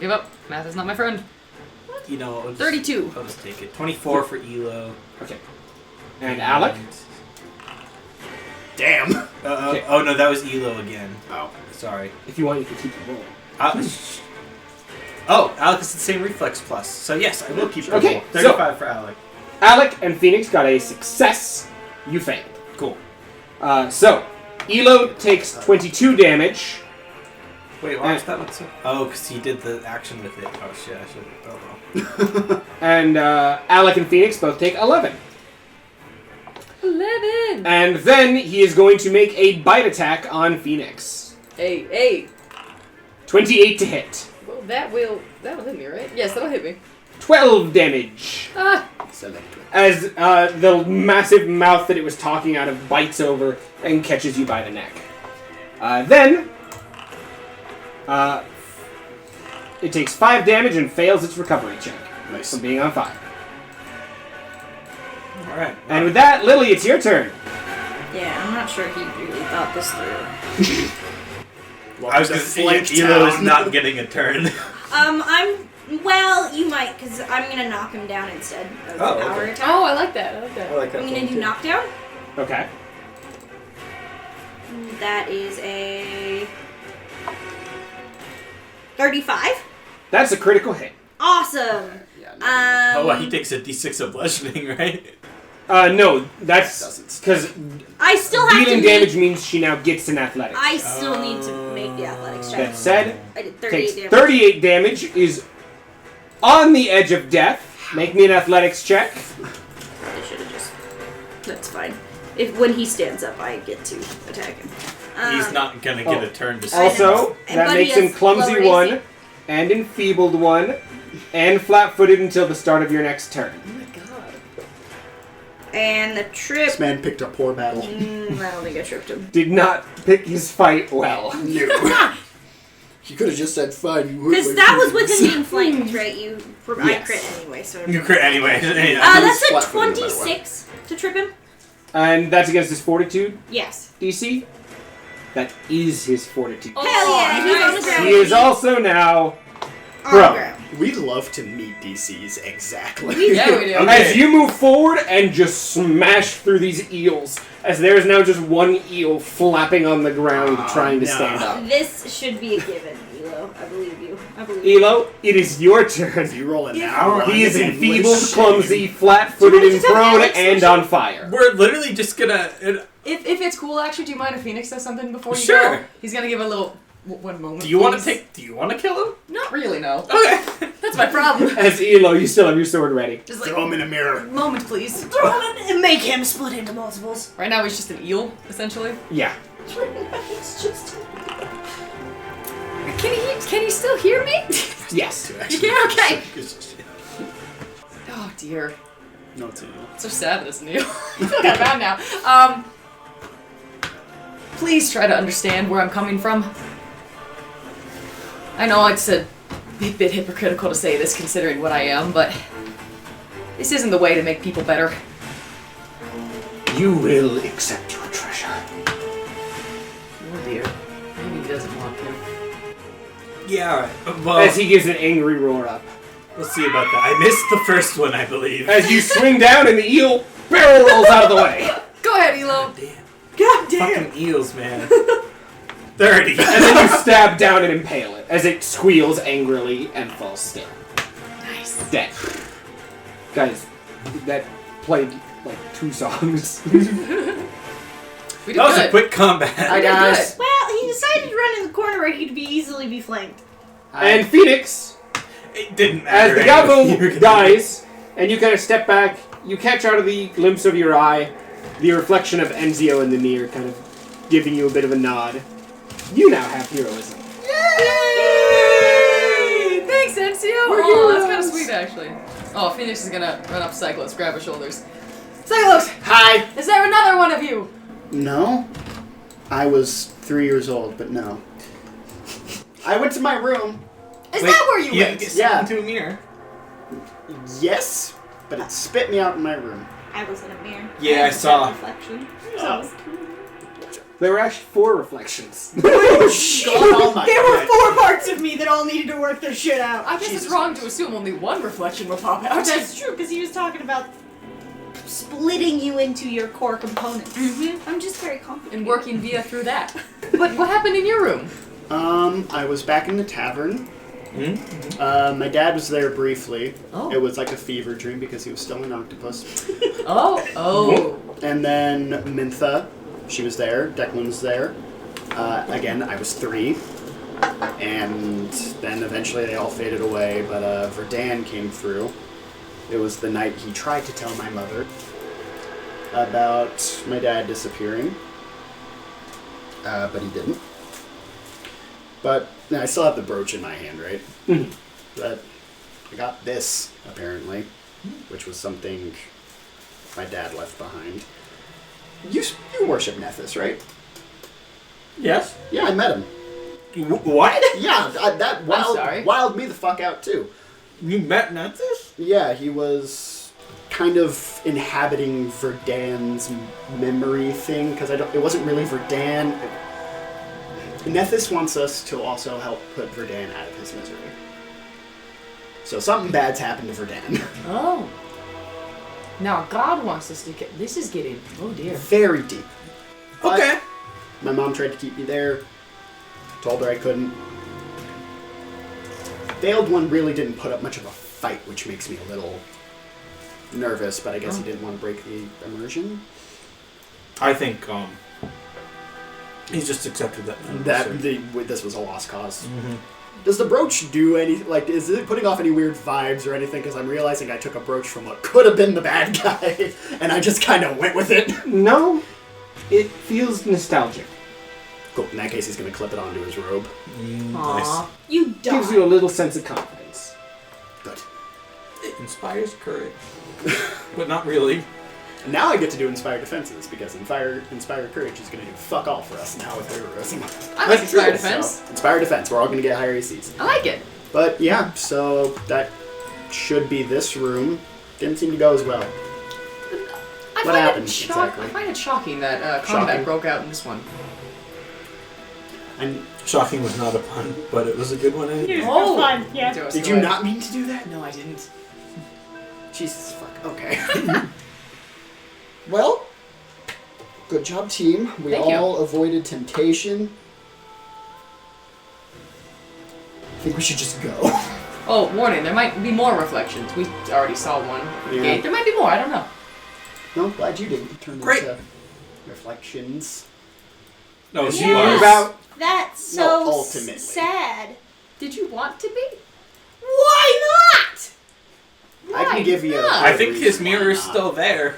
Give up. Math is not my friend. You know, I'll just, 32. I'll just take it. 24 for Elo. Okay. And Alec? Damn. Okay. Oh no, that was Elo again. Oh. Sorry. If you want, you can keep the roll. Oh, Alec is the same reflex plus. So yes, I will keep the Okay, roll. so- 35 for Alec. Alec and Phoenix got a success. You failed. Cool. So, Elo takes 22 damage. Wait, why was that one so? Oh, because he did the action with it. Oh shit, I should. Oh well. And Alec and Phoenix both take 11. 11. And then he is going to make a bite attack on Phoenix. Hey. 28 to hit. Well, that'll hit me, right? Yes, that'll hit me. 12 damage. Ah. Select. As the massive mouth that it was talking out of bites over and catches you by the neck. Then, it takes 5 damage and fails its recovery check Nice. from being on fire. All right. And with that, Lily, it's your turn. Yeah, I'm not sure he really thought this through. I was going to say Elo is not getting a turn. Well, you might, because I'm going to knock him down instead of Oh, okay. power attack. Oh, I like that. I like that I'm going one to do too. knockdown. Okay. That is a 35. That's a critical hit. Awesome. Yeah. Oh, well, he takes a d6 of bludgeoning, right? No, that's Doesn't. because I still have dealing to damage means she now gets an athletics. I still need to make the athletics check. That said, I did takes 38 damage. 38 damage, is on the edge of death. Make me an athletics check. I should have just. That's fine. When he stands up, I get to attack him. He's not going to get a turn to I save. know. Also, And that Buddy makes him has clumsy lower AC. 1, and enfeebled 1, and flat-footed until the start of your next turn. Oh my god. And the trip. This man picked a poor battle. I don't think I tripped him. Did not pick his fight well. No. You could have just said fine. You would. Because that was with him being flanked, right? I Yes. crit anyway, so. You crit anyway. That's a Flat-footed, no matter what. 26 to trip him? And that's against his fortitude Yes. DC. That is his fortitude. Hell yeah, he's on the ground. He is also now On Bro. the ground. We'd love to meet DCs exactly. Yeah, we do. Okay. As you move forward and just smash through these eels, as there is now just one eel flapping on the ground trying to no. stand up. This should be a given, Elo. I believe you. I believe you. Elo, it is your turn. You roll it now. He is and enfeebled, with clumsy, shame. flat-footed, Do you and want to have prone, Alex and special? on fire. We're literally just gonna. If it's cool, actually, do you mind if Phoenix does something before you Sure. go? He's gonna give a little one moment. Do you want to please. take? Do you want to kill him? Not really, no. Okay. That's my problem. As Elo, you still have your sword ready. Just like Throw him in a mirror. moment, please. Throw him in and make him split into multiples. Right now, he's just an eel, essentially. Yeah. It's just. Can he still hear me? Yes. You can? Okay. Oh dear. No, it's an eel. So sad that it's an eel. I feel kind of bad now. Please try to understand where I'm coming from. I know it's a bit hypocritical to say this considering what I am, but this isn't the way to make people better. You will accept your treasure. Oh dear. Maybe he doesn't want to. Yeah, alright. Well, As he gives an angry roar up. we'll see about that. I missed the first one, I believe. As you swing down and the eel barrel rolls out of the way. Go ahead, Elo. Damn. God damn. Fucking eels, man. 30. And then you stab down and impale it as it squeals angrily and falls still. Nice. Dead. Guys, that played like 2 songs. We did That was good. a quick combat. We did good. Well, he decided to run in the corner where he could easily be flanked. And Phoenix, It didn't as matter. the anyway. Gabo dies, and you kind of step back, you catch out of the glimpse of your eye the reflection of Enzio in the mirror, kind of giving you a bit of a nod. You now have heroism. Yay! Thanks, Enzio. We're Oh, that's kind heroes. of sweet, actually. Oh, Phoenix is gonna run up Cyclos, grab his shoulders. Cyclos, Hi. is there another one of you? No. I was 3 years old, but no. I went to my room. Is Wait, that where you went? get Yeah. into a mirror. Yes, but it spit me out in my room. I was in a mirror. Yeah, I was saw. a reflection. There were actually 4 reflections. God almighty. There were 4 parts of me that all needed to work their shit out. I guess Jesus it's wrong to assume only one reflection will pop out. That's true, because he was talking about splitting you into your core components. I'm just very confident. And working via through that. But what happened in your room? I was back in the tavern. Mm-hmm. My dad was there briefly. Oh. It was like a fever dream because he was still an octopus. Oh. And then Mintha, she was there. Declan was there. Again, I was 3. And then eventually they all faded away, but Virdan came through. It was the night he tried to tell my mother about my dad disappearing. But he didn't. But I still have the brooch in my hand, right? But I got this, apparently, which was something my dad left behind. You worship Nethys, right? Yes. Yeah, I met him. What? Yeah, that sorry. wilded me the fuck out, too. You met Nethys? Yeah, he was kind of inhabiting Virdan's memory thing, because it wasn't really Virdan. Nethys wants us to also help put Virdan out of his misery. So something bad's happened to Virdan. Oh. Now God wants us to get. This is getting. Oh dear. Very deep. But Okay. my mom tried to keep me there. Told her I couldn't. Veiled One really didn't put up much of a fight, which makes me a little nervous, but I guess he didn't want to break the immersion. I think he's just accepted that. This was a lost cause. Does the brooch do any, like, is it putting off any weird vibes or anything? Because I'm realizing I took a brooch from what could have been the bad guy, and I just kind of went with it. No, it feels nostalgic. Cool. In that case, he's going to clip it onto his robe. Aw. You die. Gives you a little sense of confidence. Good. It inspires courage, but not really. And now I get to do Inspired Defenses, because Inspired Courage is going to do fuck all for us now with heroism. I like That's true. Inspired Defense. So, Inspired Defense, we're all going to get higher ACs. I like it. But yeah, so that should be this room. Didn't seem to go as well. I What happened, exactly? I find it shocking that combat Shocking? broke out in this one. And Shocking was not a pun, but it was a good one. It was Oh. fun, yeah. did you not mean to do that? No, I didn't. Jesus fuck. Okay. Well, good job, team. We Thank you. all avoided temptation. I think we should just go. Oh, warning, there might be more reflections. We already saw one. Yeah. Gate. There might be more, I don't know. No, glad you didn't turn Great. into reflections. No, As she you Yes. move out, That's No, so ultimately. sad. Did you want to be? Why not? I can give you a not? I think his reason why mirror is not. still there.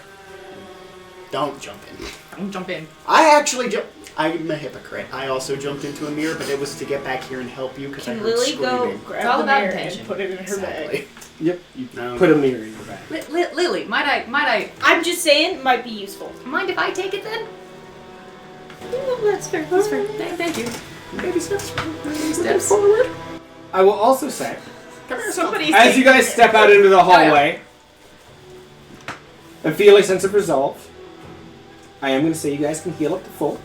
Don't jump in. Don't jump in. I actually jumped. I'm a hypocrite. I also jumped into a mirror, but it was to get back here and help you because I Can heard Lily go screaming. It's all grab the about mirror intention. and put it in her bag? Exactly. yep, you No. put a mirror in your bag. Lily, might I I'm just saying, might be useful. mind if I take it then? No, that's fair. That's fair. Thank you. Baby steps. Baby steps. forward. I will also say, Somebody's as you guys step out into the yeah. hallway and feel a sense of resolve, I am going to say you guys can heal up to full.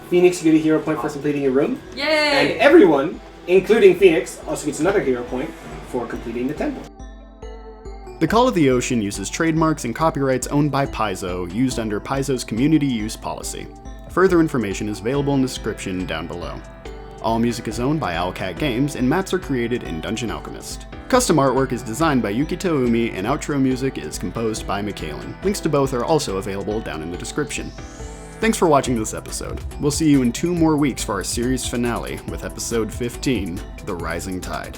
Phoenix, you get a hero point for completing your room. Yay! And everyone including Phoenix, also gets another hero point for completing the temple. The Call of the Ocean uses trademarks and copyrights owned by Paizo, used under Paizo's community use policy. Further information is available in the description down below. All music is owned by Owlcat Games, and maps are created in Dungeon Alchemist. Custom artwork is designed by Yukito Umi, and outro music is composed by Michaelin. Links to both are also available down in the description. Thanks for watching this episode. We'll see you in 2 more weeks for our series finale with episode 15, The Rising Tide.